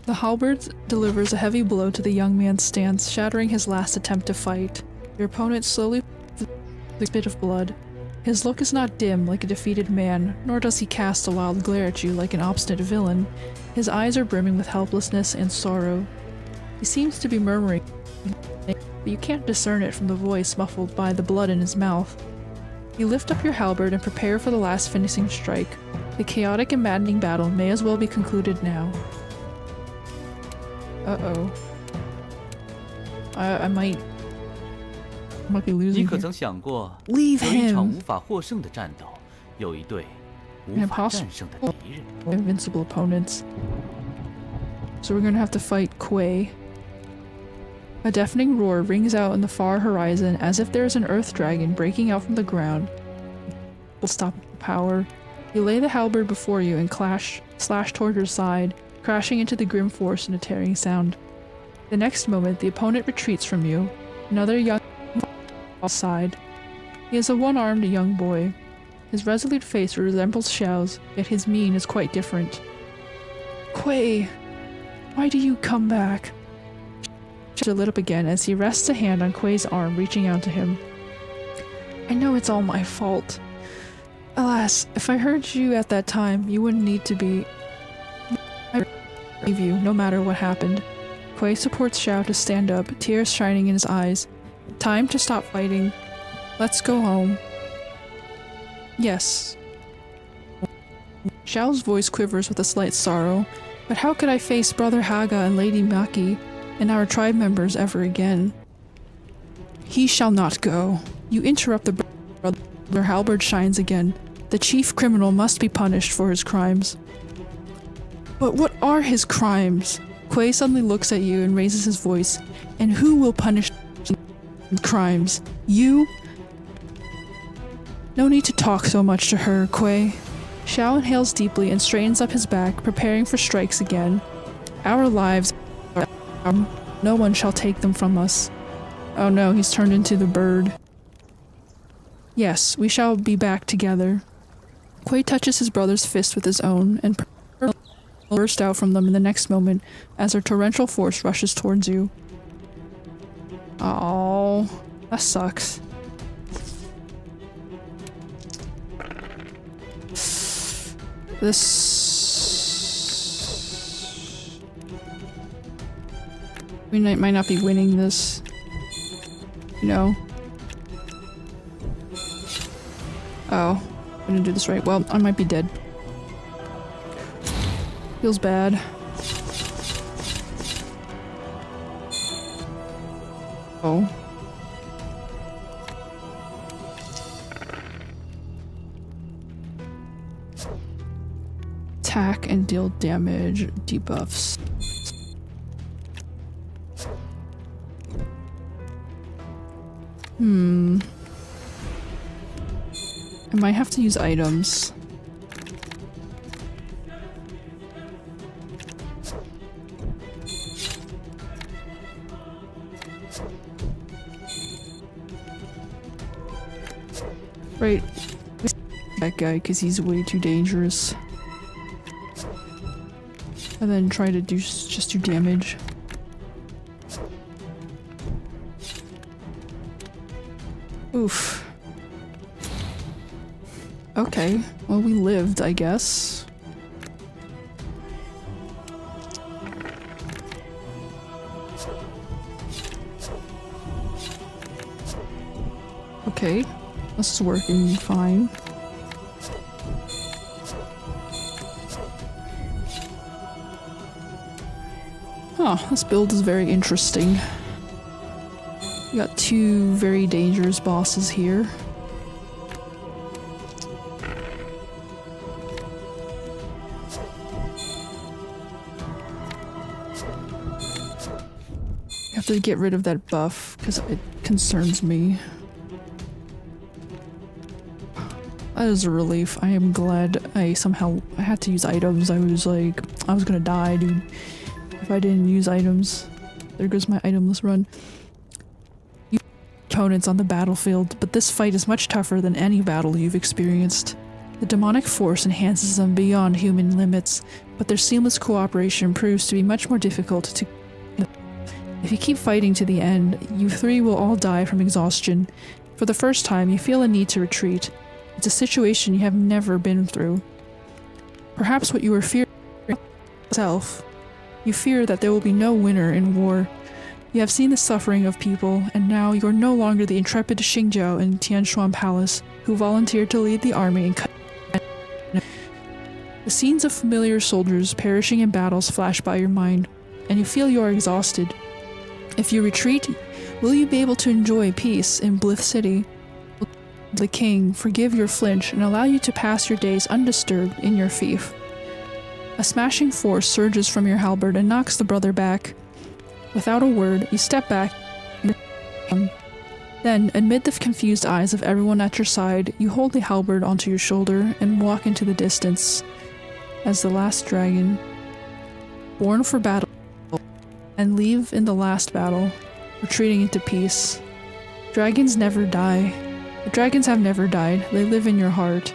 The halberd delivers a heavy blow to the young man's stance, shattering his last attempt to fight. Your opponent slowly a bit of blood. His look is not dim like a defeated man, nor does he cast a wild glare at you like an obstinate villain. His eyes are brimming with helplessness and sorrow. He seems to be murmuring, but you can't discern it from the voice muffled by the blood in his mouth. You lift up your halberd and prepare for the last finishing strike. The chaotic and maddening battle may as well be concluded now. Uh-oh. I might be 你 losing 可 here. 曾想过， Leave 有一场 him! 无法获胜的战斗，有一队无 An 法 impossible 战胜的敌人？ invincible opponents. So we're gonna have to fight Quay. A deafening roar rings out in the far horizon as if there is an earth dragon breaking out from the ground. Will stop power. You lay the halberd before you and slash toward your side, crashing into the grim force in a tearing sound. The next moment, the opponent retreats from you. Another young side. He is a one-armed young boy. His resolute face resembles Xiao's, yet his mien is quite different. Quay, why do you come back? Xiao lit up again as he rests a hand on Quay's arm, reaching out to him. I know it's all my fault. Alas, if I heard you at that time, you wouldn't need to be. I believe you, no matter what happened. Quay supports Xiao to stand up, tears shining in his eyes. Time to stop fighting. Let's go home. Yes. Xiao's voice quivers with a slight sorrow. But how could I face Brother Haga and Lady Maki and our tribe members ever again? He shall not go. You interrupt the brother. Their halberd shines again. The chief criminal must be punished for his crimes. But what are his crimes? Quay suddenly looks at you and raises his voice. And who will punish crimes? You? No need to talk so much to her, Quay. Xiao inhales deeply and straightens up his back, preparing for strikes again. Our lives are no one shall take them from us. Oh no, he's turned into the bird. Yes, we shall be back together. Quay touches his brother's fist with his own, and burst out from them in the next moment as their torrential force rushes towards you. Oh, that sucks. We might not be winning this. You know? Oh, I didn't do this right. Well, I might be dead. Feels bad. Oh. Attack and deal damage debuffs. I might have to use items. Right. That guy, because he's way too dangerous. And then try to just do damage. Oof. Okay, well we lived, I guess. Okay, this is working fine. Huh. Huh, this build is very interesting. We got two very dangerous bosses here. You have to get rid of that buff because it concerns me. That is a relief. I am glad I had to use items. I was like, I was gonna die, dude. If I didn't use items. There goes my itemless run. You opponents on the battlefield, but this fight is much tougher than any battle you've experienced. The demonic force enhances them beyond human limits, but their seamless cooperation proves to be much more difficult to. If you keep fighting to the end, you three will all die from exhaustion. For the first time, you feel a need to retreat. It's a situation you have never been through. Perhaps what you were fearing yourself. You fear that there will be no winner in war. You have seen the suffering of people, and now you are no longer the intrepid Xingjiao in Tianshuan Palace, who volunteered to lead the army and cut. The scenes of familiar soldiers perishing in battles flash by your mind, and you feel you are exhausted. If you retreat, will you be able to enjoy peace in Blith City? Will the king forgive your flinch and allow you to pass your days undisturbed in your fief? A smashing force surges from your halberd and knocks the brother back. Without a word, you step back. Then, amid the confused eyes of everyone at your side, you hold the halberd onto your shoulder and walk into the distance as the last dragon, born for battle, and leave in the last battle, retreating into peace. Dragons never die. The dragons have never died. They live in your heart.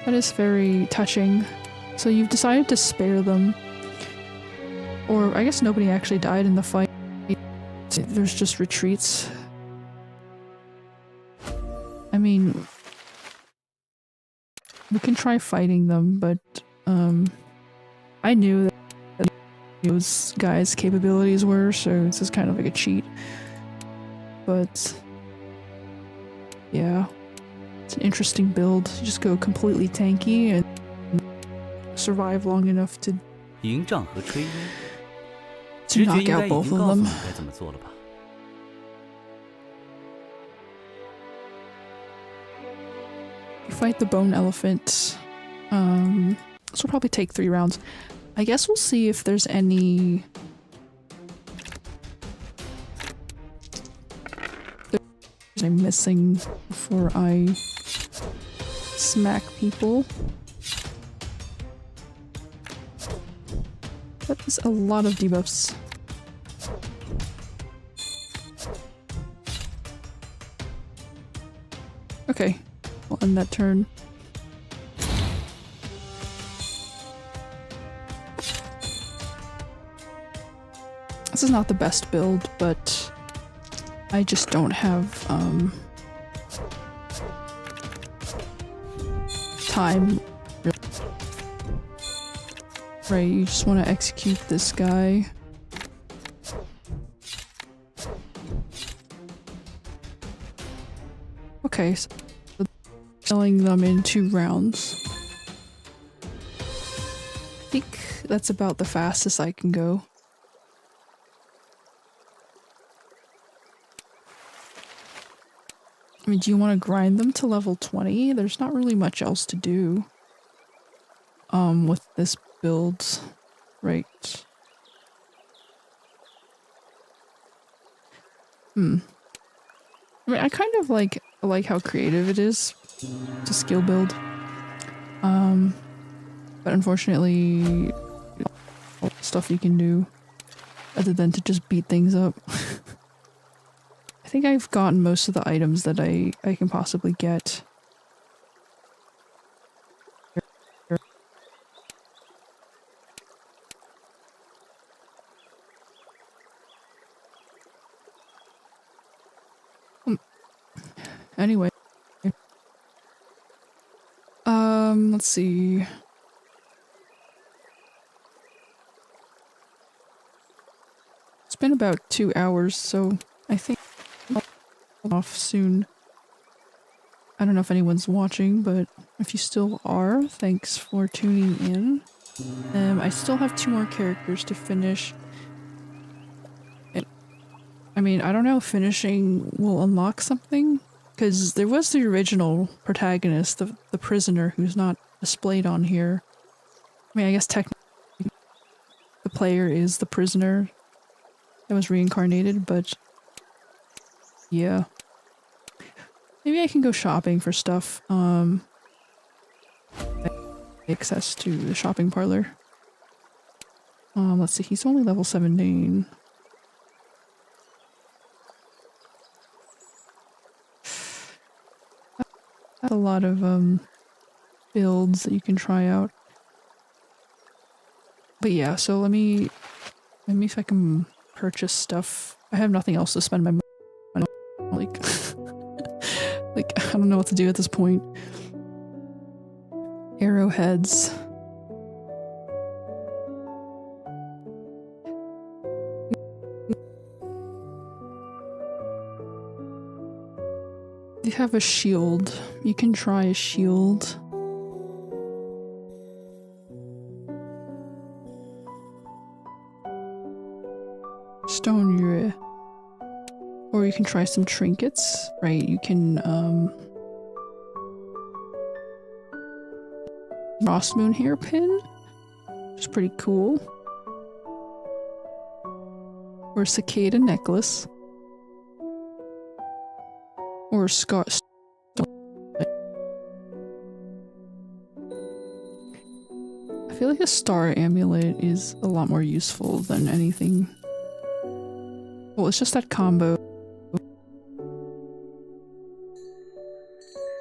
That is very touching. So you've decided to spare them. Or I guess nobody actually died in the fight. There's just retreats. I mean, we can try fighting them, but I knew that those guys' capabilities were, so this is kind of like a cheat. But yeah, it's an interesting build. You just go completely tanky and survive long enough to knock out both of them. You fight the bone elephant. This will probably take 3 rounds. I guess we'll see if there's any I'm missing before I smack people. That is a lot of debuffs. Okay, we'll end that turn. This is not the best build, but I just don't have time. Right, you just want to execute this guy. Okay, so killing them in 2 rounds. I think that's about the fastest I can go. I mean, do you want to grind them to level 20? There's not really much else to do with this build, right? I mean, I kind of like how creative it is to skill build, but unfortunately, all the stuff you can do other than to just beat things up. I think I've gotten most of the items that I can possibly get. Anyway. Let's see. It's been about 2 hours, so I think I'll off soon. I don't know if anyone's watching, but if you still are, thanks for tuning in. I still have 2 more characters to finish. And, I mean, I don't know if finishing will unlock something, because there was the original protagonist, the prisoner, who's not displayed on here. I mean, I guess technically the player is the prisoner that was reincarnated, but yeah. Maybe I can go shopping for stuff. Access to the shopping parlor. Let's see, he's only level 17. That's a lot of builds that you can try out. But yeah, so let me see if I can purchase stuff. I have nothing else to spend my money on. Like, like I don't know what to do at this point. Arrowheads. You have a shield. You can try a shield. Stone Ure. Or you can try some trinkets, right? You can, Frost Moon hairpin, which is pretty cool. Or cicada necklace. Or scar. I feel like a star amulet is a lot more useful than anything. Well, it's just that combo.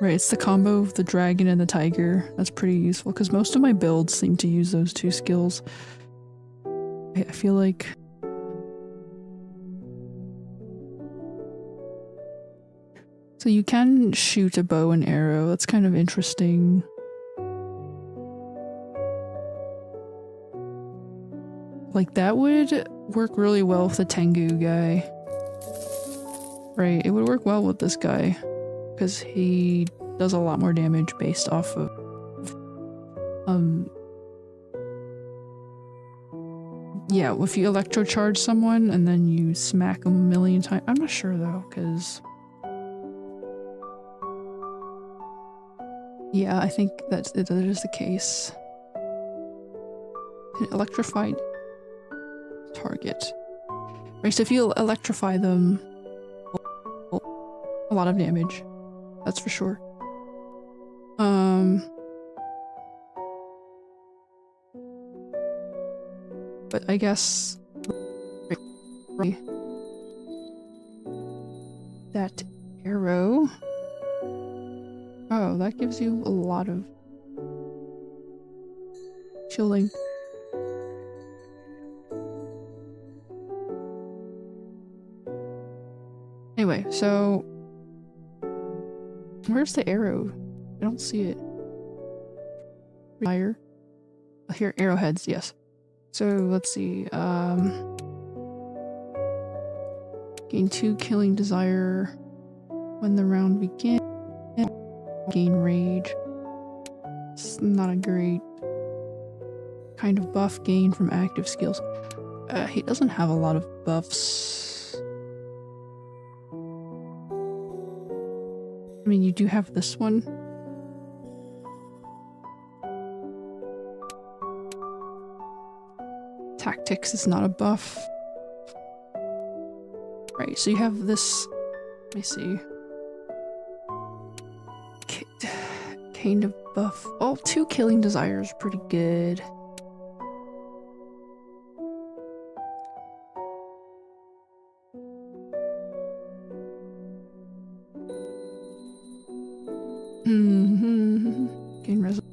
Right, it's the combo of the dragon and the tiger. That's pretty useful, because most of my builds seem to use those 2 skills. I feel like... So you can shoot a bow and arrow. That's kind of interesting. Like, that would work really well with the Tengu guy. Right, it would work well with this guy. Because he does a lot more damage based off of yeah, if you electrocharge someone and then you smack them a million times. I'm not sure though, because yeah, I think that is the case. An electrified target. Right, so if you electrify them, a lot of damage. That's for sure. But I guess that arrow. Oh, that gives you a lot of shielding. Anyway, so where's the arrow? I don't see it. Fire. Oh, here, arrowheads, yes. So let's see. Gain 2 killing desire when the round begins. Gain rage. It's not a great kind of buff gain from active skills. He doesn't have a lot of buffs. I mean, you do have this one. Tactics is not a buff. Right, so you have this. Let me see. Kind of buff. Oh, 2 killing desire is pretty good. Gain resolution.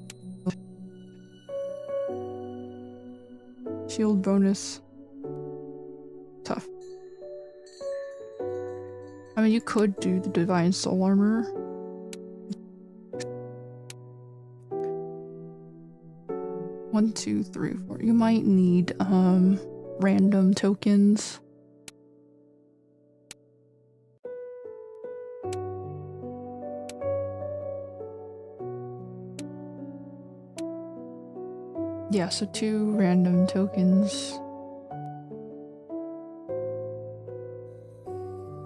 Shield bonus. Tough. I mean, you could do the Divine Soul Armor. One, two, three, four. You might need random tokens. Yeah, so 2 random tokens.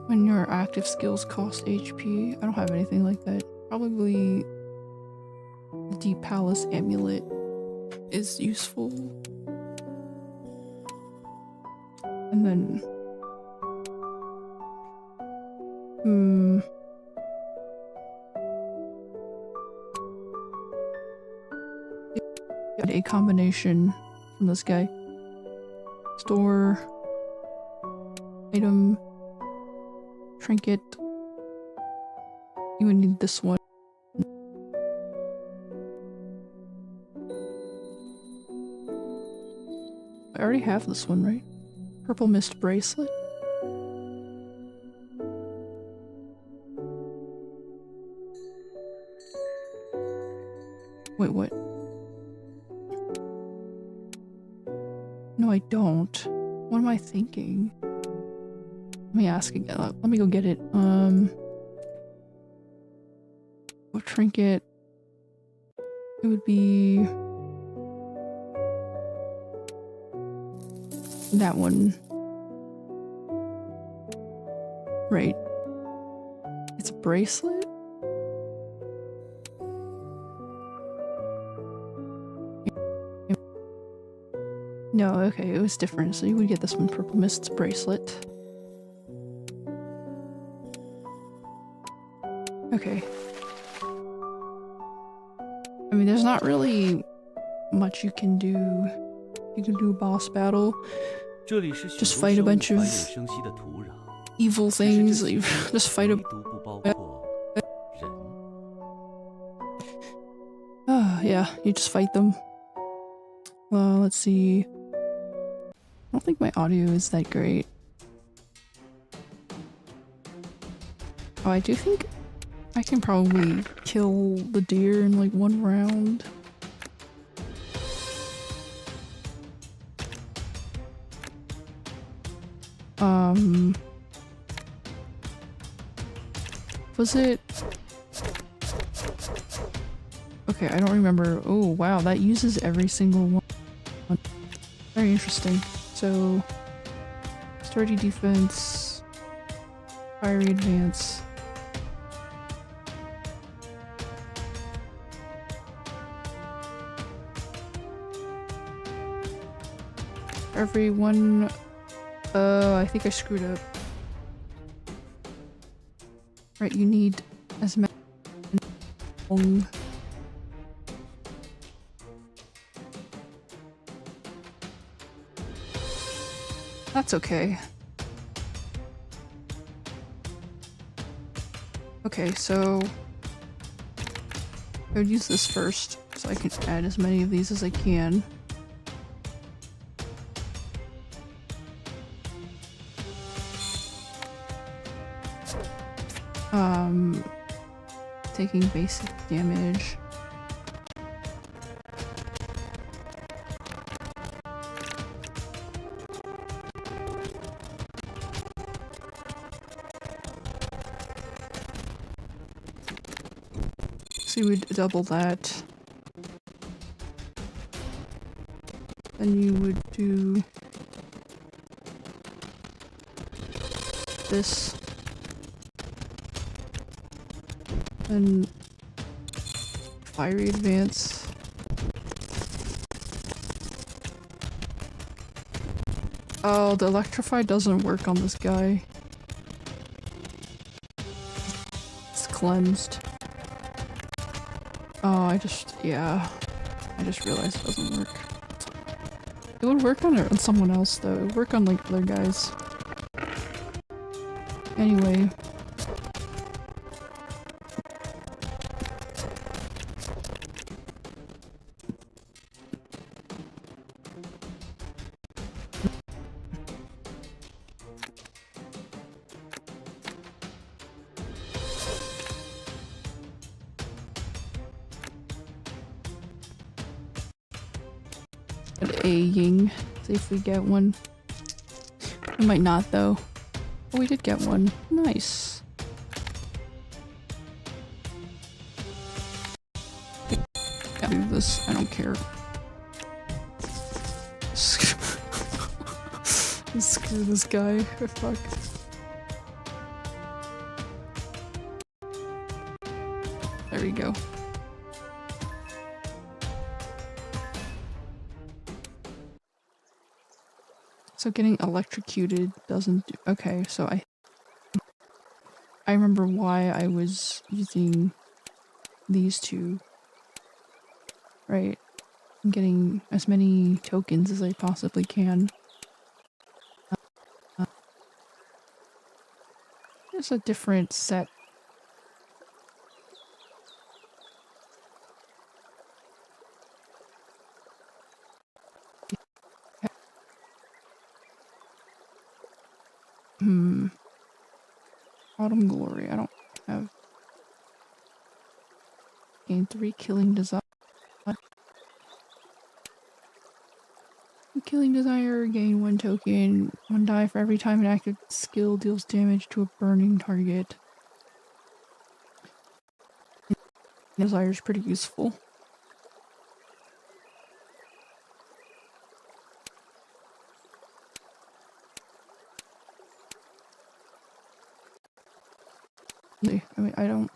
When your active skills cost HP. I don't have anything like that. Probably the Deep Palace Amulet is useful. And then... a combination from this guy. Store. Item. Trinket. You would need this one. I already have this one, right? Purple Mist Bracelet. Wait, what? No, I don't. What am I thinking? Let me ask again. Let me go get it. What trinket? It would be that one. Right. It's a bracelet? No, okay, it was different. So you would get this one, Purple Mist's bracelet. Okay. I mean, there's not really much you can do. You can do a boss battle. Just fight a bunch of evil things. Just fight a... yeah, you just fight them. Well, let's see. I don't think my audio is that great. Oh, I do think I can probably kill the deer in like 1 round. Was it? Okay, I don't remember. Oh, wow, that uses every single one. Very interesting. So, sturdy defense, fiery advance. Every one... I think I screwed up. Right, you need as many... That's okay. Okay, so... I would use this first, so I can add as many of these as I can. Taking basic damage. So you would double that. Then you would do this. Then fiery advance. Oh, the electrify doesn't work on this guy. It's cleansed. Oh, I just realized it doesn't work. It would work on someone else though. It would work on like other guys. Anyway. A ying. See if we get one. We might not though. Oh, we did get one. Nice. Do this. I don't care. Screw this guy. Fuck. There we go. So getting electrocuted doesn't do— okay, so I remember why I was using these two. Right. I'm getting as many tokens as I possibly can. There's a different set. Autumn Glory. I don't have. Gain 3 killing desire. Killing desire, gain 1 token, 1 die for every time an active skill deals damage to a burning target. Desire is pretty useful. I mean, I don't.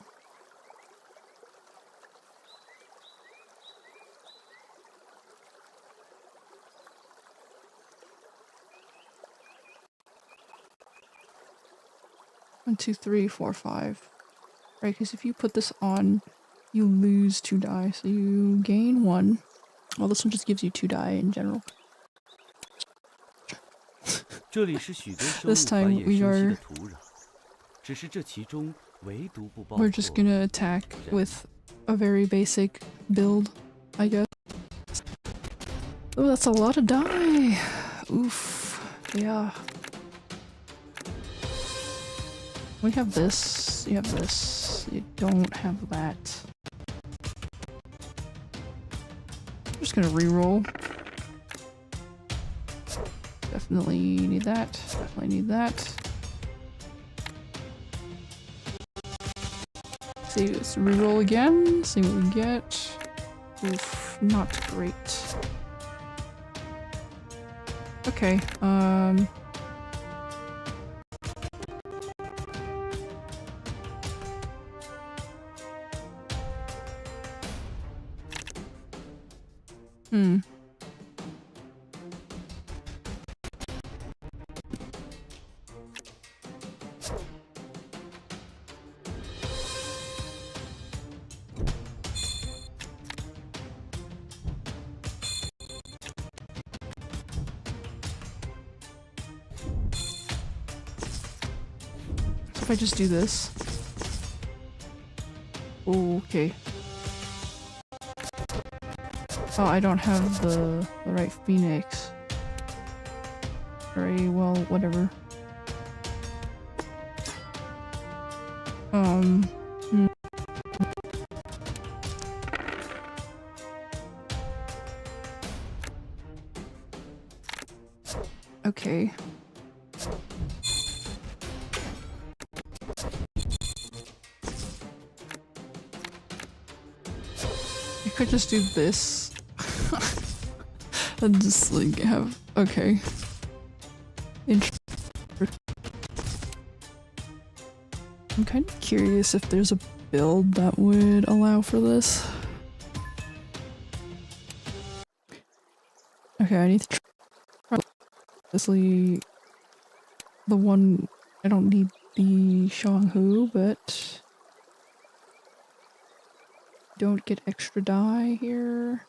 One, two, three, four, five. Right, because if you put this on, you lose 2 die, so you gain 1. Well, this one just gives you 2 die in general. This time we are. We're just gonna attack with a very basic build, I guess. Oh, that's a lot of die! Oof. Yeah. We have this, you have this, you don't have that. I'm just gonna reroll. Definitely need that, definitely need that. See, let's reroll again, see what we get. Oof, not great. Okay, if I just do this. Okay. Oh, I don't have the right phoenix. Very well, whatever. Okay. I could just do this. And just like have— okay. I'm kind of curious if there's a build that would allow for this. Okay, I need to try obviously the one— I don't need the Shanghu, but don't get extra die here.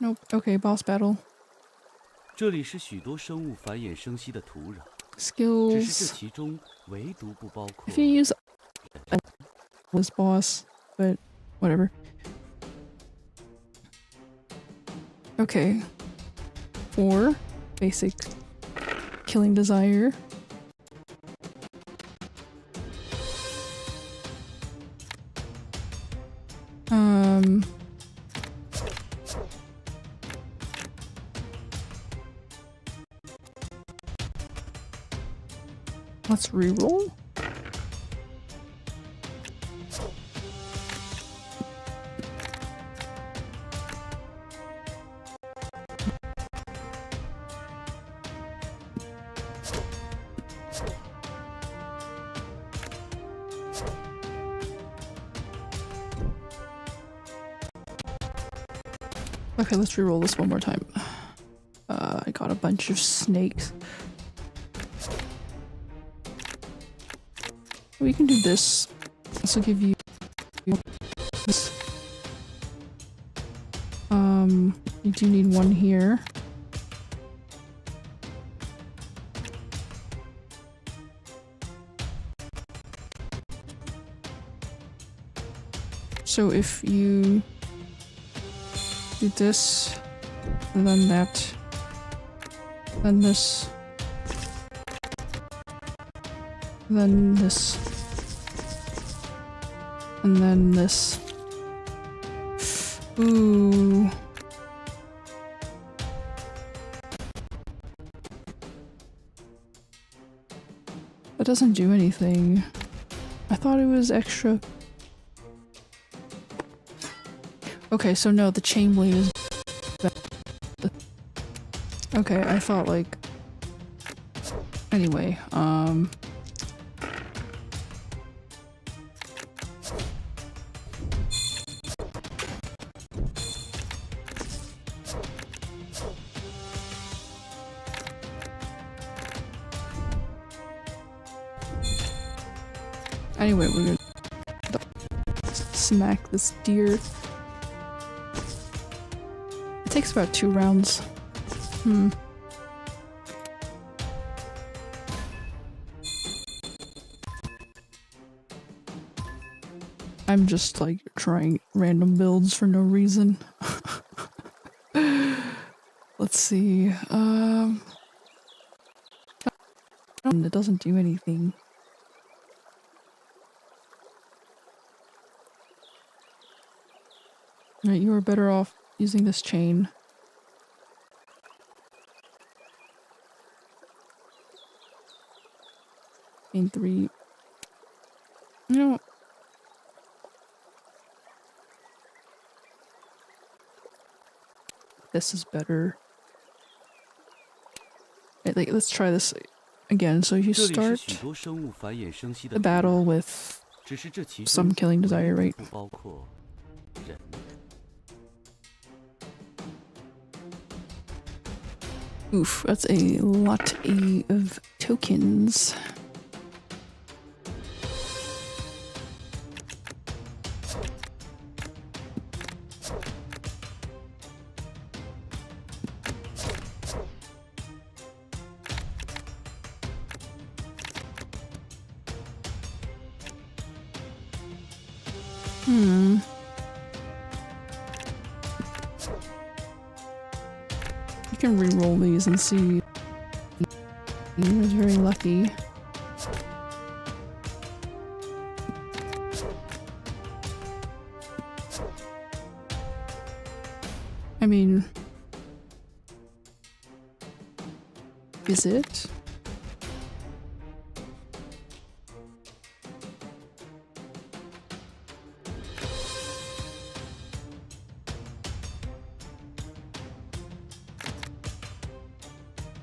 Nope. Okay, boss battle. Skills. If you use this boss, but whatever. Okay. 4. Basic killing desire. Let's reroll. Okay, let's reroll this one more time. I got a bunch of snakes. We can do this. This will give you this. You do need one here. So if you do this, and then that, then this, then this, and then this. Ooh. That doesn't do anything. I thought it was extra. Okay, so no, the chain blade is better. Okay, I thought like... Anyway, Anyway, we're gonna smack this deer. It takes about 2 rounds. I'm just like trying random builds for no reason. Let's see. It doesn't do anything. Alright, you are better off using this chain. Chain 3. You know, this is better. Right, like, let's try this again. So you start the battle with some killing desire rate. Oof, that's a lot of tokens. You can re-roll these and see. He was very lucky. I mean, is it?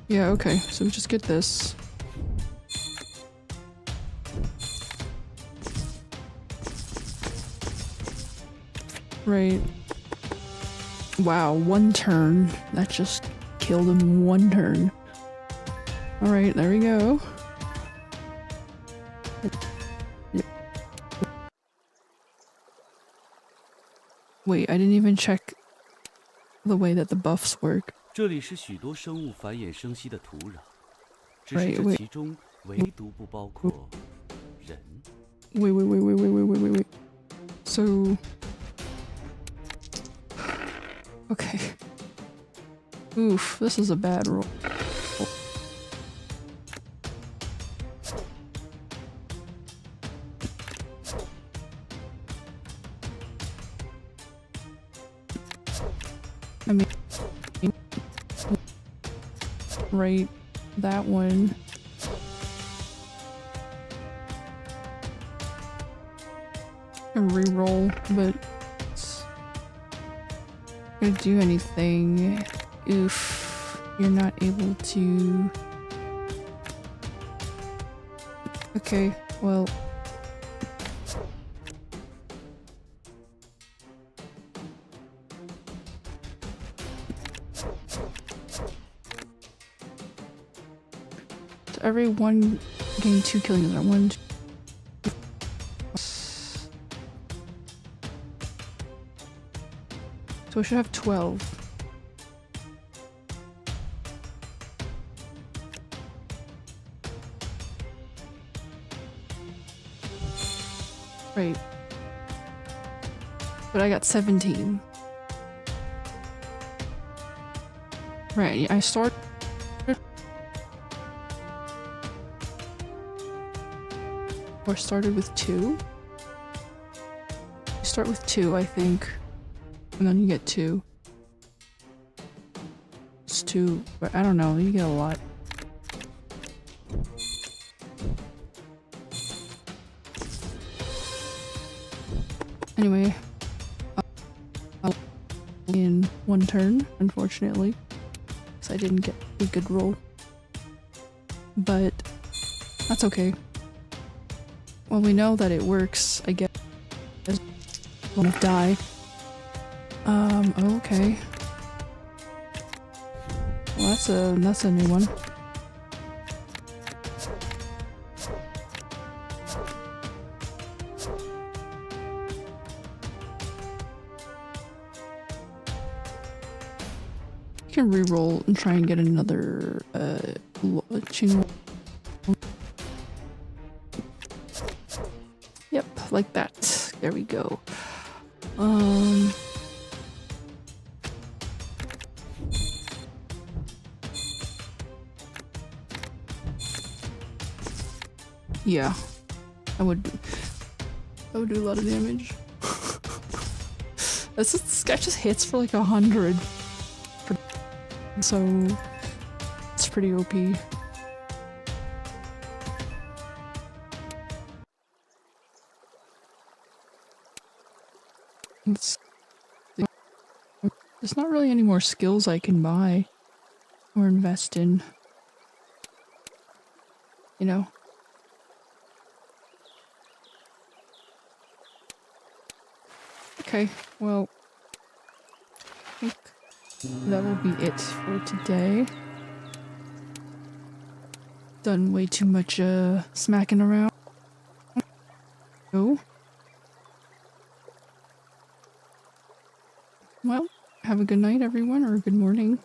Yeah, okay, so we just get this. Right. Wow, 1 turn. That just killed him in 1 turn. Alright, there we go. Wait, I didn't even check the way that the buffs work. 这里是许多生物繁衍生息的土壤，只是 Right, 这 wait. 其中唯独不包括人。 Wait. So... Okay. Oof, this is a bad roll. I mean... Right, that one. And reroll, but it's not gonna do anything if you're not able to. Okay, well. every one gain 2 killing units. 1, 2. So we should have 12. Right. But I got 17. Right, I started... Or started with 2? You start with 2, I think. And then you get 2. It's 2, but I don't know, you get a lot. Anyway, I'll in 1 turn, unfortunately, because I didn't get a good roll. But that's okay. Well, we know that it works, I guess. Won't die. Okay. Well, that's a new one. You can re-roll and try and get another chain. Yep, like that. There we go. Yeah, I would do a lot of damage. This guy just hits for like 100. So it's pretty OP. There's not really any more skills I can buy or invest in. You know? Okay, well, I think that will be it for today. Done way too much smacking around. Oh. Well, have a good night everyone, or a good morning.